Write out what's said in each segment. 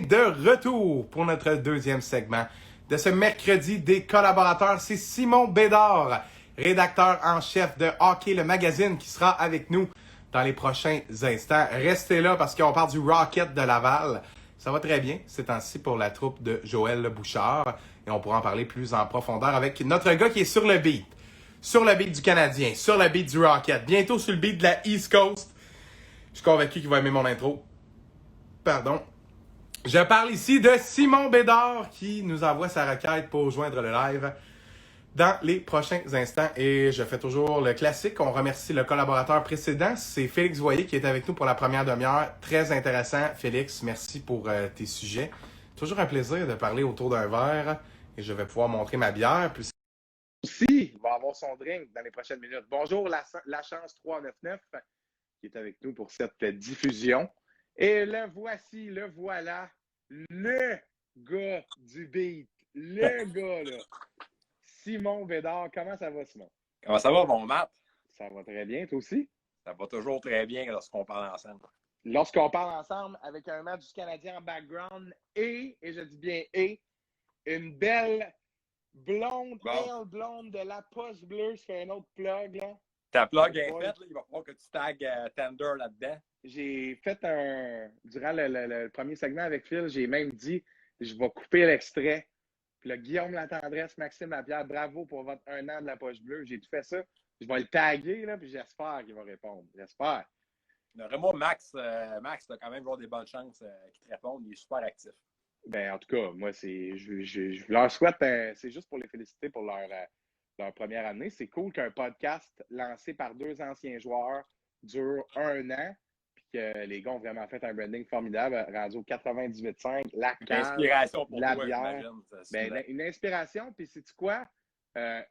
de retour pour notre deuxième segment de ce mercredi des collaborateurs. C'est Simon Bédard, rédacteur en chef de Hockey le magazine, qui sera avec nous dans les prochains instants. Restez là parce qu'on parle du Rocket de Laval. Ça va très bien ces temps-ci pour la troupe de Joël Bouchard et on pourra en parler plus en profondeur avec notre gars qui est sur le beat. Sur le beat du Canadien, sur le beat du Rocket, bientôt sur le beat de la East Coast. Je suis convaincu qu'il va aimer mon intro. Pardon. Je parle ici de Simon Bédard qui nous envoie sa requête pour joindre le live dans les prochains instants. Et je fais toujours le classique. On remercie le collaborateur précédent. C'est Félix Voyer qui est avec nous pour la première demi-heure. Très intéressant. Félix, merci pour tes sujets. Toujours un plaisir de parler autour d'un verre. Et je vais pouvoir montrer ma bière. Puis aussi, il va avoir son drink dans les prochaines minutes. Bonjour, la chance 399 qui est avec nous pour cette diffusion. Et le voici, le voilà, le gars du beat, le gars là, Simon Bédard. Comment ça va, Simon? Comment ça va, mon Matt? Ça va très bien, toi aussi? Ça va toujours très bien lorsqu'on parle ensemble. Lorsqu'on parle ensemble avec un match du Canadien en background et je dis bien une belle blonde, pale blonde de la poche bleue. Je fais un autre plug, là. Ta plug est faite, il va falloir que tu tagues Tender là-dedans. J'ai fait durant le premier segment avec Phil, j'ai même dit, je vais couper l'extrait. Puis là, Guillaume Latendresse, Maxime Lapierre, bravo pour votre 1 an de la poche bleue. J'ai tout fait ça. Je vais le taguer, là, puis j'espère qu'il va répondre. J'espère. Moi, Max, t'as quand même des bonnes chances qu'il te réponde. Il est super actif. Ben, en tout cas, moi, je leur souhaite, c'est juste pour les féliciter pour leur première année. C'est cool qu'un podcast lancé par deux anciens joueurs dure 1 an, puis que les gars ont vraiment fait un branding formidable, rendu au 98.5, la cave, une inspiration pour la toi, bière. Ben, une inspiration, puis sais-tu quoi?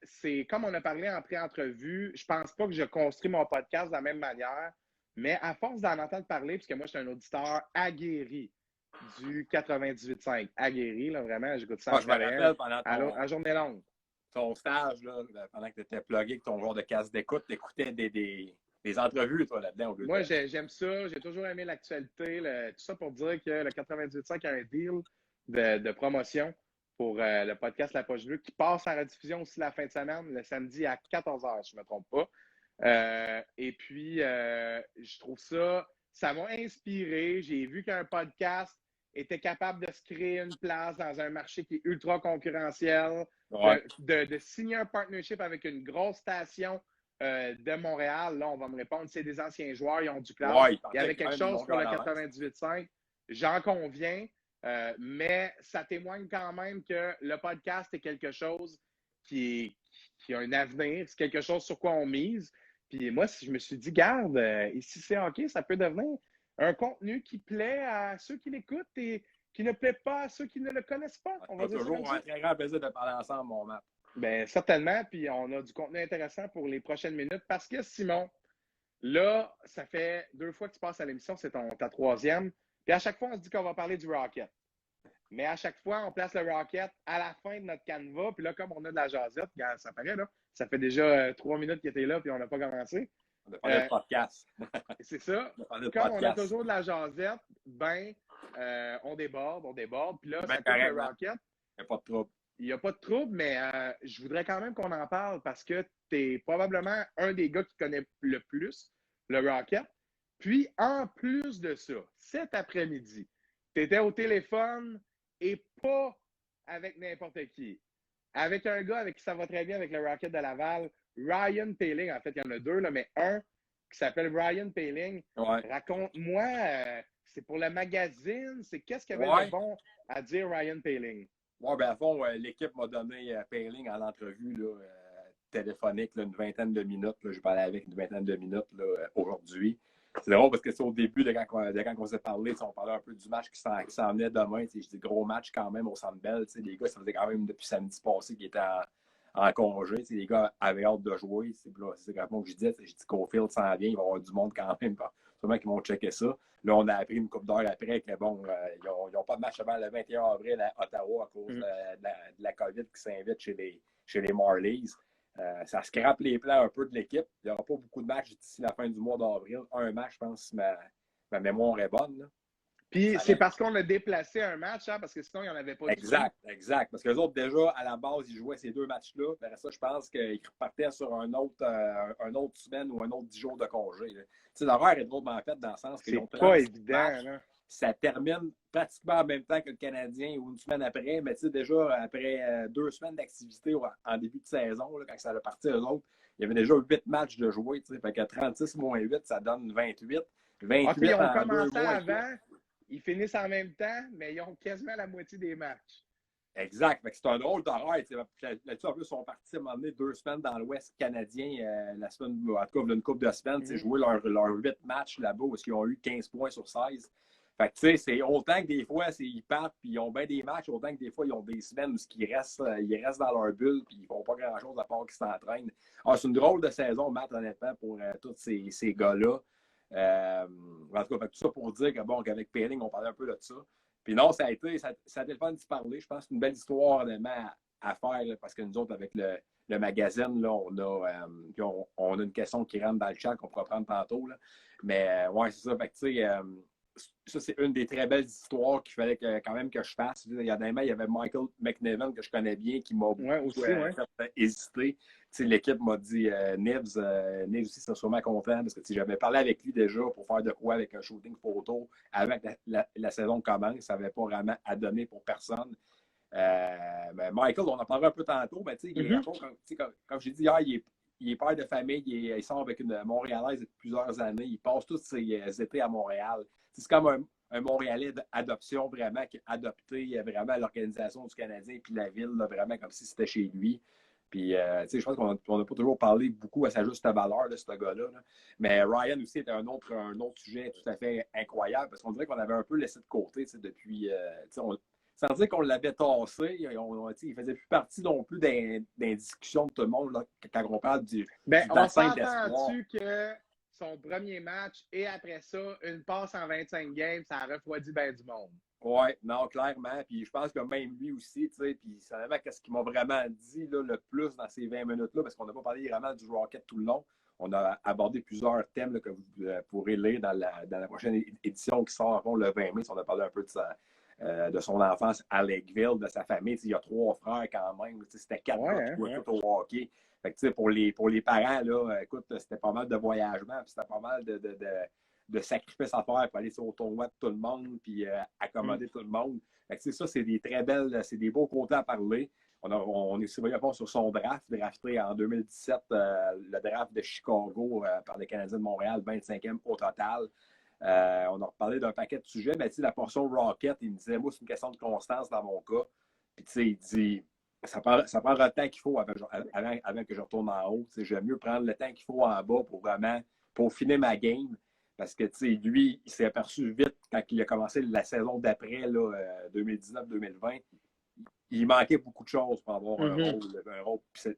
C'est comme on a parlé en pré-entrevue, je pense pas que je construis mon podcast de la même manière, mais à force d'en entendre parler, puisque moi, je suis un auditeur aguerri du 98.5, aguerri, là, vraiment, j'écoute ça je me rappelle pendant à journée longue. Ton stage, là, pendant que tu étais plugué avec ton joueur de casse d'écoute, tu écoutais des entrevues, toi, là-dedans. Moi, j'aime ça. J'ai toujours aimé l'actualité. Tout ça pour dire que le 98.5 a un deal de promotion pour le podcast La Poche Bleue qui passe en rediffusion aussi la fin de semaine, le samedi à 14h, si je ne me trompe pas. Et puis, je trouve ça m'a inspiré. J'ai vu qu'un podcast était capable de se créer une place dans un marché qui est ultra concurrentiel, de signer un partnership avec une grosse station de Montréal. Là, on va me répondre, c'est des anciens joueurs, ils ont du cloud. Il y avait quelque chose pour le 98.5. J'en conviens, mais ça témoigne quand même que le podcast est quelque chose qui a un avenir. C'est quelque chose sur quoi on mise. Puis moi, si je me suis dit, garde, ici c'est hockey, ça peut devenir un contenu qui plaît à ceux qui l'écoutent et qui ne plaît pas à ceux qui ne le connaissent pas. On va toujours un très grand plaisir de parler ensemble, mon Matt. Bien, certainement. Puis on a du contenu intéressant pour les prochaines minutes parce que Simon, là, ça fait 2 fois que tu passes à l'émission, c'est ta 3e. Puis à chaque fois, on se dit qu'on va parler du Rocket. Mais à chaque fois, on place le Rocket à la fin de notre canevas. Puis là, comme on a de la jasette, ça paraît, là, ça fait déjà 3 minutes qu'il était là puis on n'a pas commencé. On a parlé de podcast. C'est ça. Comme on a toujours de la jasette, on déborde. Puis là, ça fait le Rocket. Il n'y a pas de trouble. Il n'y a pas de trouble, mais je voudrais quand même qu'on en parle parce que tu es probablement un des gars qui connaît le plus le Rocket. Puis, en plus de ça, cet après-midi, tu étais au téléphone et pas avec n'importe qui. Avec un gars avec qui ça va très bien avec le Rocket de Laval, Ryan Poehling. En fait, il y en a 2, là, mais un qui s'appelle Ryan Poehling. Ouais. Raconte-moi, c'est pour le magazine, qu'est-ce qu'il y avait de bon à dire Ryan Poehling? Oui, bien, à fond, l'équipe m'a donné Poehling en entrevue téléphonique, une vingtaine de minutes. Je parlais avec une vingtaine de minutes aujourd'hui. C'est drôle parce que c'est au début de quand on s'est parlé, on parlait un peu du match qui s'en venait demain. Je dis gros match quand même au Centre Bell. Les gars, ça faisait quand même depuis samedi passé qu'ils étaient en congé. Les gars avaient hâte de jouer. C'est exactement ce que je disais. J'ai dit Cofield s'en vient, il va y avoir du monde quand même. Sûrement qu'ils vont checker ça. Là, on a appris une couple d'heures après que ils n'ont pas de match avant le 21 avril à Ottawa à cause de la COVID qui s'invite chez les Marlies. Ça scrape les plans un peu de l'équipe. Il n'y aura pas beaucoup de matchs d'ici la fin du mois d'avril. Un match, je pense, si ma mémoire est bonne. Là. Puis c'est parce qu'on a déplacé un match, hein, parce que sinon, il n'y en avait pas du tout. Exact. Parce que les autres, déjà, à la base, ils jouaient ces 2 matchs-là. Après ça, je pense qu'ils repartaient sur un autre semaine ou un autre 10 jours de congé. L'horaire est drôlement fait dans le sens que c'est pas évident. Là. Ça termine pratiquement en même temps que le Canadien ou une semaine après. Mais déjà, après 2 semaines d'activité en début de saison, là, quand ça a parti eux autres, il y avait déjà 8 matchs de jouer. Fait que 36 moins 8, ça donne 28. 28 ils ont en commencé 2 mois. Avant. Ils finissent en même temps, mais ils ont quasiment la moitié des matchs. Exact. C'est un drôle d'horaire. Là-dessus, en plus, ils sont partis à un moment donné 2 semaines dans l'Ouest canadien, la semaine, en tout cas, une couple de semaines, jouer leurs 8 matchs là-bas où ils ont eu 15 points sur 16. Fait que, c'est autant que des fois, ils partent puis ils ont bien des matchs, autant que des fois, ils ont des semaines où ils restent dans leur bulle puis ils font pas grand-chose à part qu'ils s'entraînent. C'est une drôle de saison, Matt, honnêtement, pour tous ces gars-là. En tout cas, tout ça pour dire que, bon, qu'avec Poehling, on parlait un peu de ça. Puis non, ça a été le fun d'y parler. Je pense que c'est une belle histoire à faire là, parce que nous autres, avec le magazine, là, on a une question qui rentre dans le chat qu'on pourra prendre tantôt. Là. Mais ouais, c'est ça. Fait que, tu sais, ça, c'est une des très belles histoires qu'il fallait quand même que je fasse. Il y avait Michael McNevin que je connais bien qui m'a fait hésiter. L'équipe m'a dit Nibs aussi serait sûrement content parce que j'avais parlé avec lui déjà pour faire de quoi avec un shooting photo avant que la saison commence. Ça n'avait pas vraiment à donner pour personne. Mais Michael, on en parlera un peu tantôt, mais comme j'ai dit hier, il est père de famille, il sort avec une Montréalaise depuis plusieurs années. Il passe tous ses étés à Montréal. C'est comme un Montréalais d'adoption vraiment qui est adopté vraiment à l'organisation du Canadien puis la ville, là, vraiment comme si c'était chez lui. Puis, je pense qu'on n'a pas toujours parlé beaucoup à sa juste valeur de ce gars-là. Là. Mais Ryan aussi était un autre sujet tout à fait incroyable parce qu'on dirait qu'on avait un peu laissé de côté depuis. Sans dire qu'on l'avait tassé, il ne faisait plus partie non plus des discussions de tout le monde là, quand on parle du on s'entend-tu que son premier match et après ça, une passe en 25 games, ça a refroidi bien du monde? Oui, non, clairement. Puis je pense que même lui aussi, puis c'est vraiment ce qu'il m'a vraiment dit là, le plus dans ces 20 minutes-là, parce qu'on n'a pas parlé vraiment du Rocket tout le long. On a abordé plusieurs thèmes là, que vous pourrez lire dans la prochaine édition qui sort le 20 mai. On a parlé un peu de son enfance à Lakeville, de sa famille. Il y a 3 frères quand même. C'était 4 gars qui jouaient tout au hockey. Fait que, pour les parents, là, écoute, c'était pas mal de voyagement, puis c'était pas mal de sacrifices à faire pour aller au tournoi de tout le monde, puis accommoder tout le monde. Fait que, ça, c'est des très belles, c'est des beaux côtés à parler. On est surveillé sur son drafté en 2017, le draft de Chicago par les Canadiens de Montréal, 25e au total. On a reparlé d'un paquet de sujets, mais la portion Rocket, il me disait, moi, c'est une question de constance dans mon cas. Puis, il dit, ça prend le temps qu'il faut avant que je retourne en haut. J'aime mieux prendre le temps qu'il faut en bas pour finir ma game. Parce que, lui, il s'est aperçu vite quand il a commencé la saison d'après, 2019-2020, il manquait beaucoup de choses pour avoir un rôle puis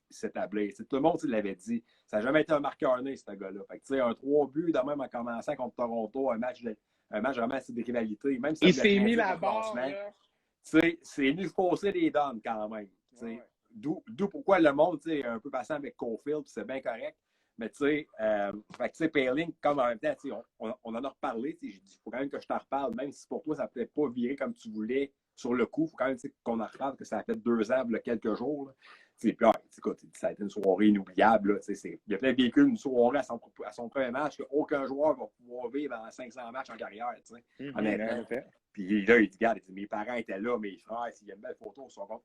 s'établir. Tout le monde l'avait dit. Ça n'a jamais été un marqueur né, ce gars-là. Fait que, un 3 buts, de même en commençant contre Toronto, un match vraiment assez de rivalité. Même si il s'est mis la barre. C'est venu fausser les donnes quand même. Ouais. D'où pourquoi le monde est un peu passant avec Caulfield, c'est bien correct. Mais tu sais, Poehling, comme en même temps, on en a reparlé. J'ai dit, il faut quand même que je t'en reparle, même si pour toi, ça ne peut pas virer comme tu voulais sur le coup. Il faut quand même qu'on en reparle, que ça a fait 2 ans, quelques jours. Puis, écoute, ça a été une soirée inoubliable. Là, il a peut-être vécu une soirée à son premier match qu'aucun joueur va pouvoir vivre en 500 matchs en carrière. Honnêtement. Puis là, il dit, regarde, mes parents étaient là, mes frères, il y a une belle photo sur son compte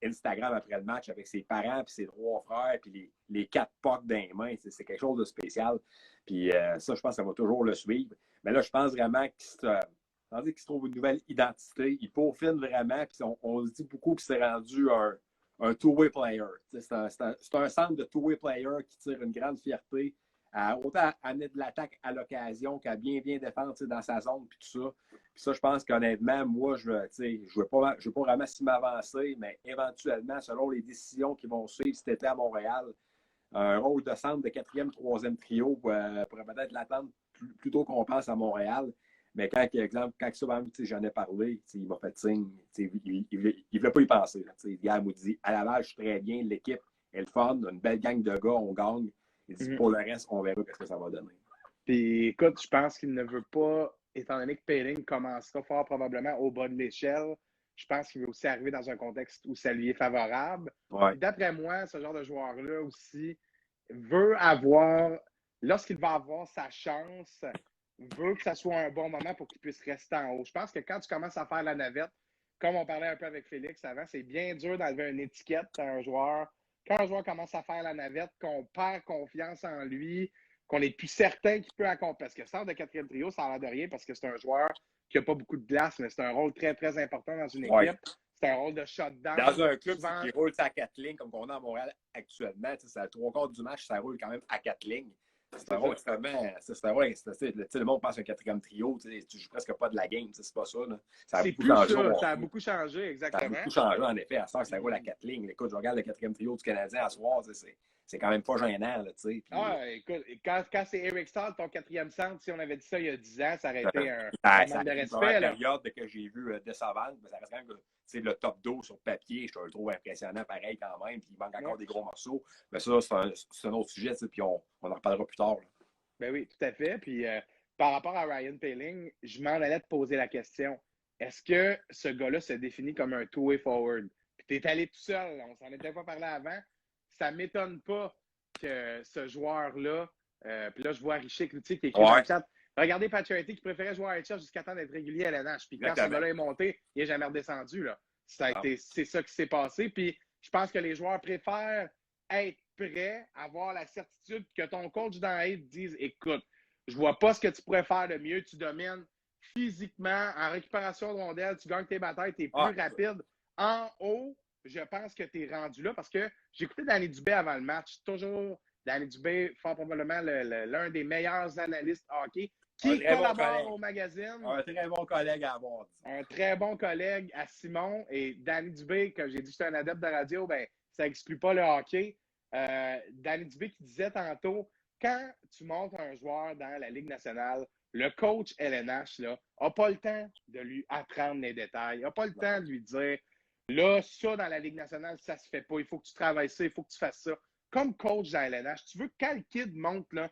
Instagram après le match avec ses parents, puis ses 3 frères, puis les 4 pucks dans les mains. C'est quelque chose de spécial. Puis ça, je pense que ça va toujours le suivre. Mais là, je pense vraiment qu'il se trouve une nouvelle identité. Il peaufine vraiment, puis on se dit beaucoup qu'il s'est rendu un two-way player. C'est un centre de two-way player qui tire une grande fierté. Autant à amener de l'attaque à l'occasion qu'à bien défendre dans sa zone puis tout ça. Puis ça, je pense qu'honnêtement, moi, je ne veux pas vraiment s'y m'avancer, mais éventuellement, selon les décisions qui vont suivre cet été à Montréal, un rôle de centre de 4e, 3e trio pourrait peut-être l'attendre plus tôt qu'on pense à Montréal. Mais quand j'en ai parlé, il m'a fait signe, il ne voulait pas y penser. Il m'a dit, à Laval, je suis très bien, l'équipe est le fun, une belle gang de gars, on gagne. Il dit, pour le reste, on verra ce que ça va donner. Puis écoute, je pense qu'il ne veut pas étant donné que Poehling commencera fort probablement au bas de l'échelle, je pense qu'il va aussi arriver dans un contexte où ça lui est favorable. Ouais. D'après moi, ce genre de joueur-là aussi veut avoir, lorsqu'il va avoir sa chance, veut que ça soit un bon moment pour qu'il puisse rester en haut. Je pense que quand tu commences à faire la navette, comme on parlait un peu avec Félix avant, c'est bien dur d'enlever une étiquette à un joueur. Quand un joueur commence à faire la navette, qu'on perd confiance en lui, qu'on n'est plus certain qu'il peut accomplir. Parce que sort de quatrième trio, ça a l'air de rien parce que c'est un joueur qui n'a pas beaucoup de glace, mais c'est un rôle très, très important dans une équipe. Ouais. C'est un rôle de shutdown. Dans un club souvent... qui roule à 4 lignes, comme on a à Montréal actuellement, c'est à 3/4 du match, ça roule quand même à 4 lignes. C'est un rôle extrêmement. Le monde pense un quatrième trio, tu joues presque pas de la game, c'est pas ça. Là. Ça a beaucoup changé. Ça a beaucoup changé, exactement. Ça a beaucoup changé, en effet. À ça roule à 4 lignes. Écoute, je regarde le quatrième trio du Canadien à soir, c'est quand même pas gênant. Là, puis... écoute, quand c'est Eric Stahl, ton quatrième centre, si on avait dit ça il y a 10 ans, ça aurait été un manque de respect. La période que j'ai vu de Savane, ça reste quand même que le top 2 sur papier, je le trouve impressionnant pareil quand même. Puis il manque encore des gros morceaux. Mais ça, c'est un autre sujet, puis on en reparlera plus tard. Là. Ben oui, tout à fait. Puis par rapport à Ryan Poehling, je m'en allais te poser la question. Est-ce que ce gars-là se définit comme un two-way forward? Puis tu es allé tout seul, on s'en était pas parlé avant. Ça ne m'étonne pas que ce joueur-là, puis là, je vois Richer Cloutier qui écrit dans le chat. Regardez Pacioretty qui préférait jouer à HL jusqu'à temps d'être régulier à l'NH. Puis quand ce gars-là est monté, il n'est jamais redescendu. Là. C'est ça qui s'est passé. Puis je pense que les joueurs préfèrent être prêts, avoir la certitude que ton coach dans la te dise écoute, je vois pas ce que tu pourrais faire de mieux. Tu domines physiquement, en récupération de rondelles, tu gagnes tes batailles, tu es plus rapide. En haut, je pense que tu es rendu là parce que j'ai écouté Danny Dubé avant le match. Toujours Danny Dubé, fort probablement l'un des meilleurs analystes hockey qui collabore au magazine. Un très bon collègue à avoir. Un très bon collègue à Simon. Et Danny Dubé, comme j'ai dit, j'étais un adepte de radio, ben ça n'exclut pas le hockey. Danny Dubé qui disait tantôt, quand tu montes un joueur dans la Ligue nationale, le coach LNH n'a pas le temps de lui apprendre les détails. Il n'a pas le temps de lui dire là, ça, dans la Ligue nationale, ça se fait pas. Il faut que tu travailles ça, il faut que tu fasses ça. Comme coach dans LNH, tu veux que quand le kid monte, là,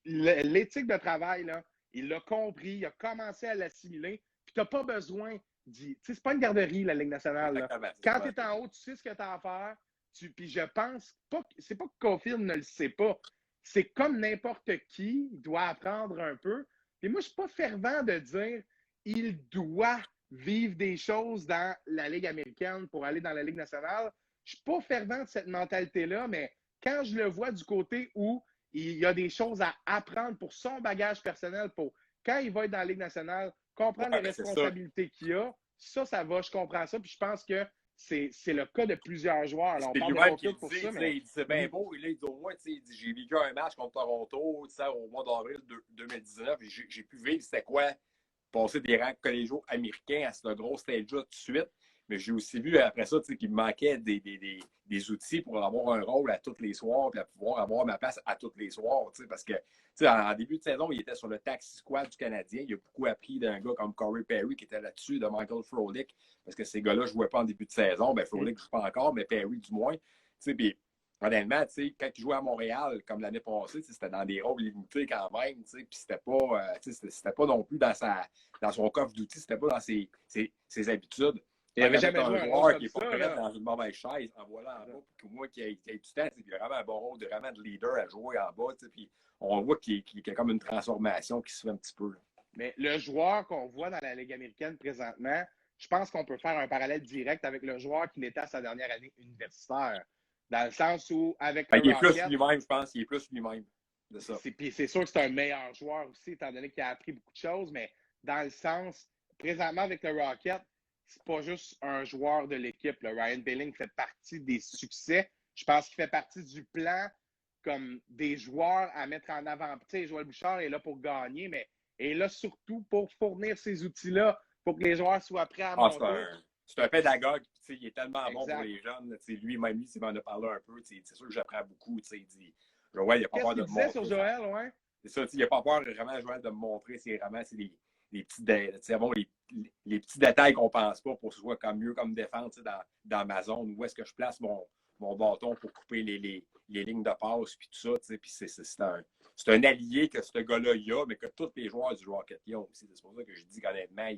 l'éthique de travail, là, il l'a compris, il a commencé à l'assimiler, puis tu n'as pas besoin d'y... Tu sais, c'est pas une garderie, la Ligue nationale. Là. Quand tu es en haut, tu sais ce que tu as à faire. Puis je pense pas... C'est pas que Caulfield ne le sait pas. C'est comme n'importe qui, il doit apprendre un peu. Et moi, je suis pas fervent de dire il doit vivre des choses dans la Ligue américaine pour aller dans la Ligue nationale. Je suis pas fervent de cette mentalité-là, mais quand je le vois du côté où il y a des choses à apprendre pour son bagage personnel, pour quand il va être dans la Ligue nationelle, comprendre les responsabilités qu'il a, ça va, je comprends ça. Puis je pense que c'est le cas de plusieurs joueurs. Alors, on parle de Caulfield pour ça, mais... Il dit c'est bien beau. Il dit au moins, j'ai vécu un match contre Toronto au mois d'avril 2019. J'ai pu vivre c'était quoi passer des rangs collégiaux américains à ce gros stage-là tout de suite. Mais j'ai aussi vu après ça qu'il me manquait des outils pour avoir un rôle à tous les soirs et à pouvoir avoir ma place à tous les soirs. Parce que en début de saison, il était sur le taxi squad du Canadien. Il a beaucoup appris d'un gars comme Corey Perry qui était là-dessus, de Michael Frolik, parce que ces gars-là ne jouaient pas en début de saison. Ben, Frolik ne joue pas encore, mais Perry du moins. Puis, honnêtement, quand il jouait à Montréal, comme l'année passée, c'était dans des rôles limités quand même. Puis c'était pas non plus dans son coffre d'outils, c'était pas dans ses habitudes. Il n'avait jamais joué un joueur qui n'est pas prêt dans une mauvaise chaise en voilà en bas, puis moi qui ait du temps, il a vraiment un bon rôle vraiment de leader à jouer en bas, puis on voit qu'il y a comme une transformation qui se fait un petit peu. Là. Mais le joueur qu'on voit dans la Ligue américaine présentement, je pense qu'on peut faire un parallèle direct avec le joueur qui l'était à sa dernière année universitaire. Dans le sens où, avec le il est Rocket, plus lui-même, je pense. Il est plus lui-même de ça. Puis c'est sûr que c'est un meilleur joueur aussi, étant donné qu'il a appris beaucoup de choses, mais dans le sens, présentement avec le Rocket, c'est pas juste un joueur de l'équipe. Ryan Poehling fait partie des succès. Je pense qu'il fait partie du plan comme des joueurs à mettre en avant. Tu sais, Joël Bouchard est là pour gagner, mais est là surtout pour fournir ces outils-là pour que les joueurs soient prêts à monter. C'est un pédagogue. Il est tellement bon pour les jeunes. Lui-même, il m'en a parlé un peu. C'est sûr que j'apprends beaucoup. Il dit, Joël, il n'a pas peur de me montrer. Sur Joël, ouais? C'est ça, il n'a pas peur vraiment, Joël, de me montrer. C'est vraiment les petits détails qu'on ne pense pas pour que ce soit mieux comme défense dans ma zone. Où est-ce que je place mon mon bâton pour couper les lignes de passe, puis tout ça. Puis c'est un allié que ce gars-là il a, mais que tous les joueurs du Rocket y ont aussi. C'est pour ça que je dis qu'honnêtement,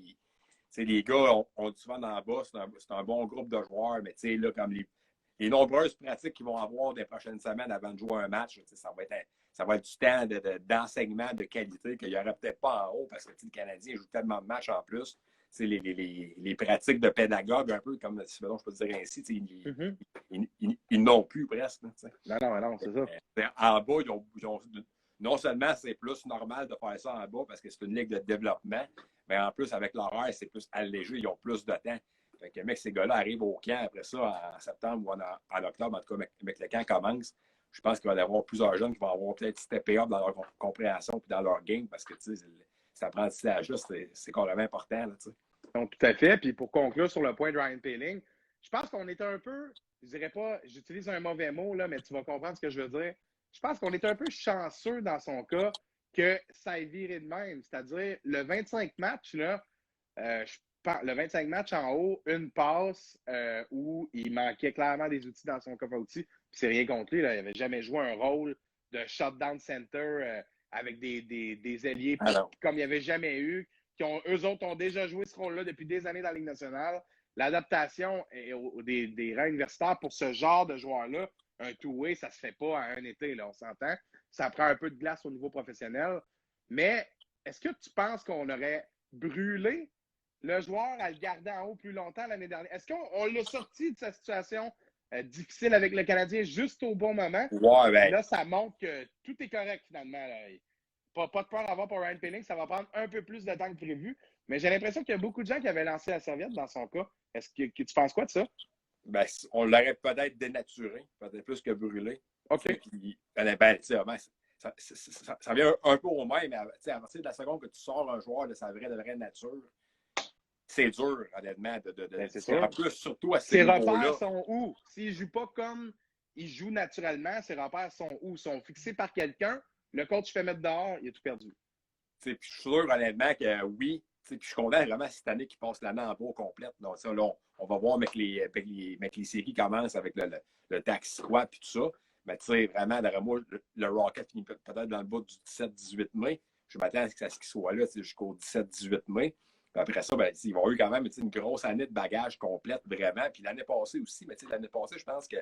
les gars, on dit souvent dans le bas, c'est un bon groupe de joueurs, mais là, comme les nombreuses pratiques qu'ils vont avoir des prochaines semaines avant de jouer un match, ça va être du temps d'enseignement de qualité qu'il n'y aurait peut-être pas en haut parce que le Canadien joue tellement de matchs en plus. Les pratiques de pédagogue, un peu comme si je peux dire ainsi, ils n'ont plus presque. Non, c'est ça. En bas, non seulement c'est plus normal de faire ça en bas parce que c'est une ligue de développement, mais en plus, avec l'horaire, c'est plus allégé, ils ont plus de temps. Fait que, mec, ces gars-là arrivent au camp après ça, en septembre ou en octobre, en tout cas, avec le camp commence. Je pense qu'il va y avoir plusieurs jeunes qui vont avoir peut-être steppé up dans leur compréhension et dans leur game parce que cet apprentissage-là, c'est carrément important. Là, donc, tout à fait. Puis pour conclure sur le point de Ryan Poehling, je pense qu'on est un peu, je dirais pas, j'utilise un mauvais mot, là, mais tu vas comprendre ce que je veux dire. Je pense qu'on est un peu chanceux dans son cas que ça ait viré de même. C'est-à-dire, le 25 matchs, là, le 25 matchs en haut, une passe où il manquait clairement des outils dans son coffre à outils. Puis c'est rien contre lui, là. Il n'avait jamais joué un rôle de shutdown center avec des ailiers comme il n'y avait jamais eu. Eux autres ont déjà joué ce rôle-là depuis des années dans la Ligue nationale. L'adaptation des rangs universitaires pour ce genre de joueur-là, un two-way, ça ne se fait pas à un été, là, on s'entend. Ça prend un peu de glace au niveau professionnel. Mais est-ce que tu penses qu'on aurait brûlé le joueur à le garder en haut plus longtemps l'année dernière? Est-ce qu'on l'a sorti de sa situation difficile avec le Canadien juste au bon moment? Ouais, ben. Là, ça montre que tout est correct finalement. Là. Pas de peur à avoir pour Ryan Poehling, ça va prendre un peu plus de temps que prévu. Mais j'ai l'impression qu'il y a beaucoup de gens qui avaient lancé la serviette dans son cas. Est-ce que tu penses quoi de ça? Ben, on l'aurait peut-être dénaturé, peut-être plus que brûlé. OK. Ça vient un peu au même, mais à partir de la seconde que tu sors un joueur de sa vraie nature, c'est dur, honnêtement. C'est sûr. En plus, surtout à ces niveaux-là. Ses repères sont où? S'il ne joue pas comme il joue naturellement, ses repères sont où? Sont fixés par quelqu'un. Le coach fait mettre dehors, il a tout perdu. Puis je suis sûr, honnêtement, que oui. Puis je suis content vraiment cette année qu'il passe l'année en bas complète. Donc, ça, là, on va voir avec les séries commencent avec le taxi squad et tout ça. Mais tu sais, vraiment, derrière moi, le Rocket finit peut-être dans le bas du 17-18 mai. Je m'attends à ce qu'il soit là jusqu'au 17-18 mai. Puis après ça, ben, ils vont eu quand même une grosse année de bagage complète, vraiment. Puis l'année passée aussi, mais l'année passée, je pense que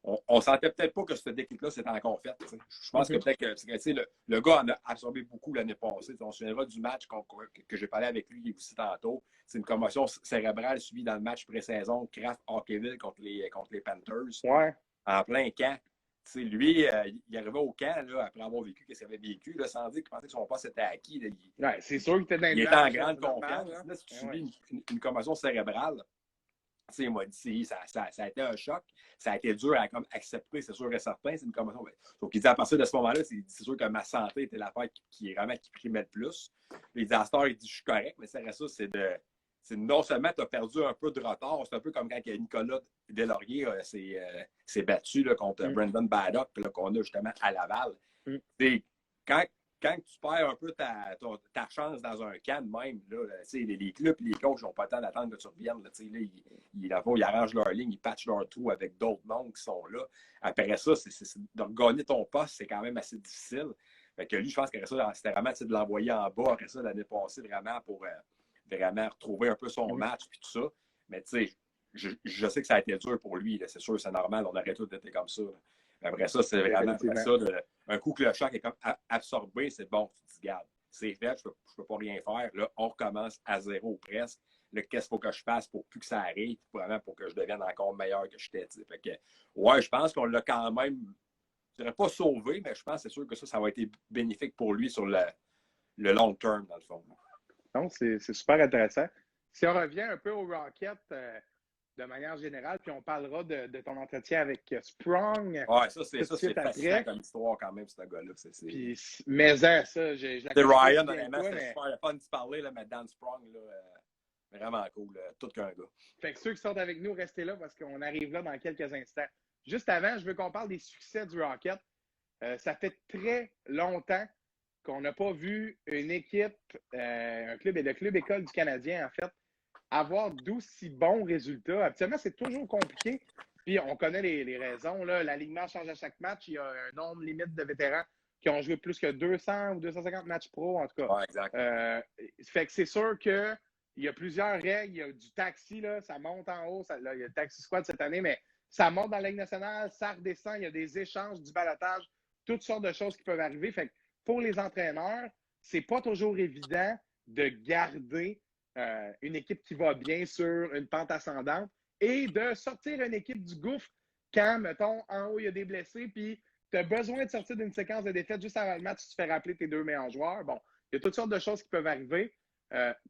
on sentait peut-être pas que ce déclic-là s'était encore fait. T'sais. Je pense que peut-être que le gars en a absorbé beaucoup l'année passée. T'sais, on se souviendra du match que j'ai parlé avec lui aussi tantôt. C'est une commotion cérébrale suivie dans le match pré-saison Kraft Hockeyville contre les Panthers. Ouais. En plein camp. T'sais, lui, il arrivait au camp là, après avoir vécu ce qu'il avait vécu, là, sans dire qu'il pensait que son poste était acquis. Là, c'est sûr qu'il était il était en grande confiance. Là, si tu subis une commotion cérébrale, il m'a dit ça a été un choc. Ça a été dur à accepter, c'est sûr et certain. C'est une commotion. Donc, il dit à partir de ce moment-là, c'est sûr que ma santé était l'affaire qui primait le plus. Il dit à cette heure, il dit je suis correct, mais ça reste ça, c'est non seulement tu as perdu un peu de retard, c'est un peu comme quand Nicolas Deslauriers s'est battu là, contre Brendan Baddock qu'on a justement à Laval. Quand tu perds un peu ta chance dans un camp même, là, les clubs et les coachs n'ont pas le temps d'attendre que tu reviennes. Là, ils arrangent leur ligne, ils patchent leur trou avec d'autres noms qui sont là. Après ça, de gagner ton poste, c'est quand même assez difficile. Fait que lui, je pense que c'était vraiment de l'envoyer en bas après ça l'année passée, vraiment pour vraiment retrouver un peu son match et tout ça. Mais tu sais, je sais que ça a été dur pour lui. C'est sûr, c'est normal, on aurait tous été comme ça. Là. Après ça, c'est vraiment après ça. Un coup que le choc est comme absorbé, c'est bon, tu te dis, garde, c'est fait, je peux pas rien faire. Là, on recommence à zéro presque. Qu'est-ce qu'il faut que je fasse pour plus que ça arrive, vraiment pour que je devienne encore meilleur que j'étais. Fait que, ouais, je pense qu'on l'a quand même, je dirais pas sauvé, mais je pense que c'est sûr que ça va être bénéfique pour lui sur le long terme, dans le fond. Non, c'est super intéressant. Si on revient un peu au Rocket de manière générale, puis on parlera de ton entretien avec Sprong. Ouais, ça, c'est fascinant comme histoire quand même, ce gars-là. Puis, mais ça, je la connais. Ryan, honnêtement, c'était super fun de parler, là, mais Dan Sprong, là, vraiment cool, tout qu'un gars. Fait que ceux qui sont avec nous, restez là parce qu'on arrive là dans quelques instants. Juste avant, je veux qu'on parle des succès du Rocket. Ça fait très longtemps qu'on n'a pas vu une équipe, le club école du Canadien, en fait, avoir d'aussi bons résultats. Habituellement, c'est toujours compliqué. Puis on connaît les raisons. L'alignement change à chaque match. Il y a un nombre limite de vétérans qui ont joué plus que 200 ou 250 matchs pro, en tout cas. Ouais, exact. Fait que c'est sûr qu'il y a plusieurs règles. Il y a du taxi, là, ça monte en haut. Il y a le taxi squad cette année, mais ça monte dans la Ligue nationale, ça redescend. Il y a des échanges, du balotage, toutes sortes de choses qui peuvent arriver. Fait que pour les entraîneurs, c'est pas toujours évident de garder une équipe qui va bien sur une pente ascendante et de sortir une équipe du gouffre quand, mettons, en haut, il y a des blessés, puis tu as besoin de sortir d'une séquence de défaites juste avant le match, tu te fais rappeler tes deux meilleurs joueurs. Bon, il y a toutes sortes de choses qui peuvent arriver.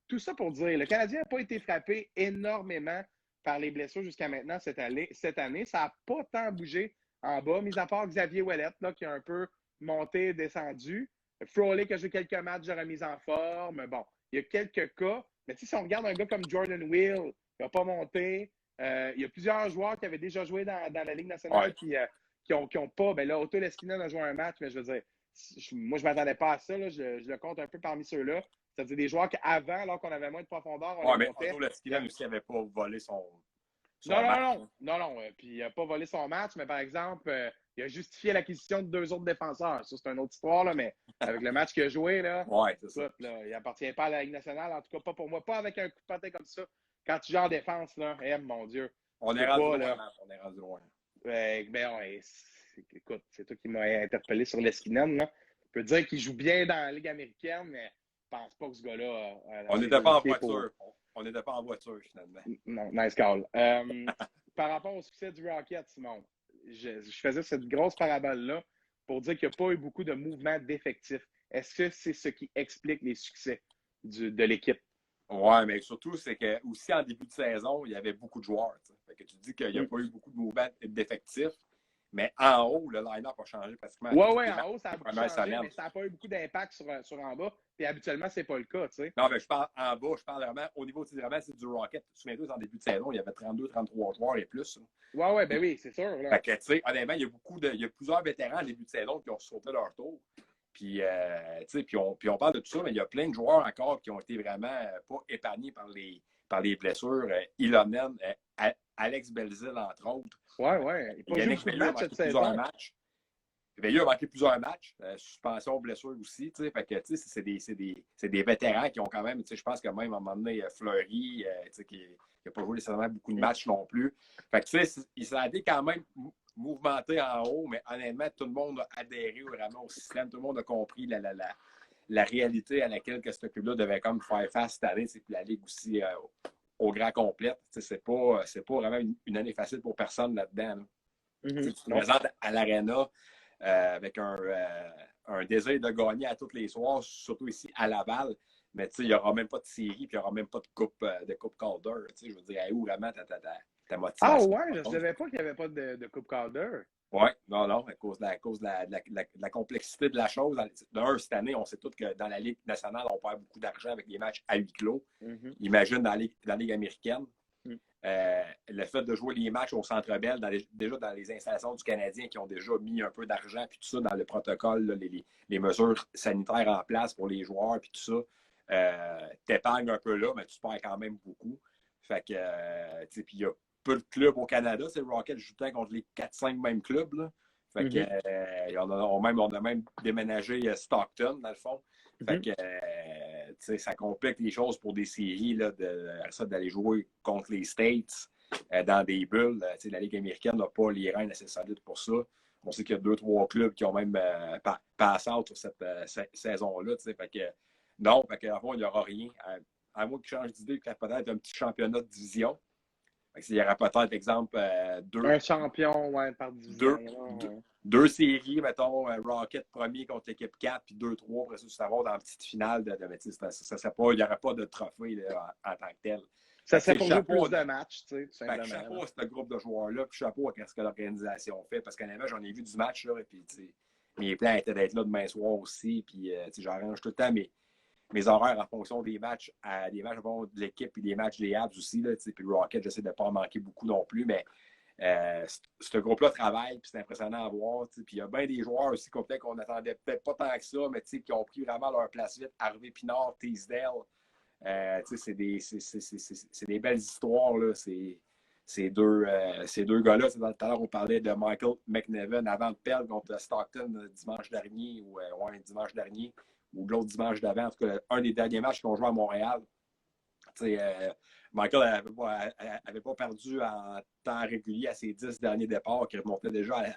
Tout ça pour dire, le Canadien n'a pas été frappé énormément par les blessures jusqu'à maintenant cette année. Ça n'a pas tant bougé en bas, mis à part Xavier Ouellet, là, qui a un peu monté, descendu. Froley qui a joué quelques matchs de remise en forme. Bon, il y a quelques cas. Mais si on regarde un gars comme Jordan Will, qui n'a pas monté, il y a plusieurs joueurs qui avaient déjà joué dans la Ligue nationale qui ont pas. Ben là, Otto Leskinen a joué un match, mais je veux dire, moi, je ne m'attendais pas à ça. Là, je le compte un peu parmi ceux-là. C'est-à-dire des joueurs qu'avant, alors qu'on avait moins de profondeur, on les montait. Mais Otto Leskinen aussi n'avait pas volé son match. Non. Puis il n'a pas volé son match, mais par exemple, il a justifié l'acquisition de 2 autres défenseurs. Ça, c'est une autre histoire, là, mais avec le match qu'il a joué, là, c'est ça. Là, il n'appartient pas à la Ligue nationale, en tout cas pas pour moi. Pas avec un coup de patin comme ça. Quand tu joues en défense, là, mon Dieu. On est rendu loin. Écoute, c'est toi qui m'as interpellé sur Leskinen. Là. Je peux te dire qu'il joue bien dans la Ligue américaine, mais je pense pas que ce gars-là. On n'était pas en voiture. On n'était pas en voiture, finalement. Non, nice call. Par rapport au succès du Rocket, Simon, je faisais cette grosse parabole-là pour dire qu'il n'y a pas eu beaucoup de mouvements d'effectifs. Est-ce que c'est ce qui explique les succès de l'équipe? Oui, mais surtout, c'est que aussi en début de saison, il y avait beaucoup de joueurs. Fait que tu dis qu'il n'y a pas eu beaucoup de mouvements d'effectifs, mais en haut, le line-up a changé pratiquement. Oui, en haut, ça a beaucoup changé, mais ça n'a pas eu beaucoup d'impact sur en bas. Puis habituellement, c'est pas le cas, tu sais. Non, mais je parle en bas, je parle vraiment, au niveau vraiment, c'est du Rocket. Souviens-toi, en début de saison, il y avait 32, 33 joueurs et plus. Oui, ben oui, c'est sûr. Là. Fait que, tu sais, honnêtement, il y a plusieurs vétérans en début de saison qui ont sauté leur tour. Puis, puis on parle de tout ça, mais il y a plein de joueurs encore qui ont été vraiment pas épargnés par les blessures. Ilonen, Alex Belzile, entre autres. Oui. Il a Yannick Veilleux a manqué plusieurs matchs. Veilleux a manqué plusieurs matchs. Suspension, blessure aussi. Fait que, c'est des vétérans qui ont quand même, je pense que même à un moment donné, Fleury, qui n'a pas joué nécessairement beaucoup de matchs non plus. Fait que, ça a été quand même mouvementé en haut, mais honnêtement, tout le monde a adhéré vraiment au système. Tout le monde a compris la réalité à laquelle ce club-là devait comme faire face cette année. Puis la Ligue aussi au grand complet. C'est pas vraiment une année facile pour personne là-dedans. Là. Tu te présentes à l'Arena avec un désir de gagner à tous les soirs, surtout ici à Laval. Mais il n'y aura même pas de série, puis il n'y aura même pas de coupe Calder. Je veux dire, où vraiment ta motivation? Ah ouais, je ne savais pas qu'il n'y avait pas de coupe Calder. Oui, non, à cause de la complexité de la chose. D'un, cette année, on sait tous que dans la Ligue nationale, on perd beaucoup d'argent avec des matchs à huis clos. Imagine dans la Ligue américaine. Le fait de jouer les matchs au Centre Bell, déjà dans les installations du Canadien qui ont déjà mis un peu d'argent, puis tout ça dans le protocole, là, les mesures sanitaires en place pour les joueurs, puis tout ça, t'épargnes un peu là, mais tu perds quand même beaucoup. Fait que, puis il y a peu de clubs au Canada, c'est le Rocket joue contre les 4-5 mêmes clubs. Là. Fait que, on a même déménagé Stockton, dans le fond. Fait que, ça complique les choses pour des séries là, d'aller jouer contre les States dans des bulles. La Ligue américaine n'a pas les reins assez solides pour ça. On sait qu'il y a 2-3 clubs qui ont même passé out sur cette saison-là. Fait que, non, fait que, il n'y aura rien. À moins qu'ils changent d'idée, peut-être un petit championnat de division. Il y aura peut-être, exemple, un champion par division. Deux séries, mettons, Rocket premier contre l'équipe 4, puis 2-3, après ça, tu vas dans la petite finale. Il n'y aura pas de trophée là, en tant que tel. Ça serait pour jouer plus de matchs, tu sais, tout simplement. Chapeau à ce groupe de joueurs-là, puis chapeau à ce que l'organisation fait, parce qu'en avant, j'en ai vu du match, là, et puis, mes plans étaient d'être là demain soir aussi, puis j'arrange tout le temps mes horaires en fonction des matchs, de l'équipe et des matchs des Habs aussi. Là, puis le Rocket, j'essaie de ne pas en manquer beaucoup non plus, mais ce groupe-là travaille, puis c'est impressionnant à voir. Puis il y a bien des joueurs aussi qu'on n'attendait peut-être pas tant que ça, mais qui ont pris vraiment leur place vite. Harvey Pinard, Teasdale, c'est des belles histoires. Là, ces deux gars-là, tout à l'heure, on parlait de Michael McNevin avant de perdre contre Stockton dimanche dernier, dimanche dernier, ou l'autre dimanche d'avant, en tout cas, un des derniers matchs qu'on joue à Montréal. Michael n'avait pas perdu en temps régulier à ses 10 derniers départs, qui remontaient déjà à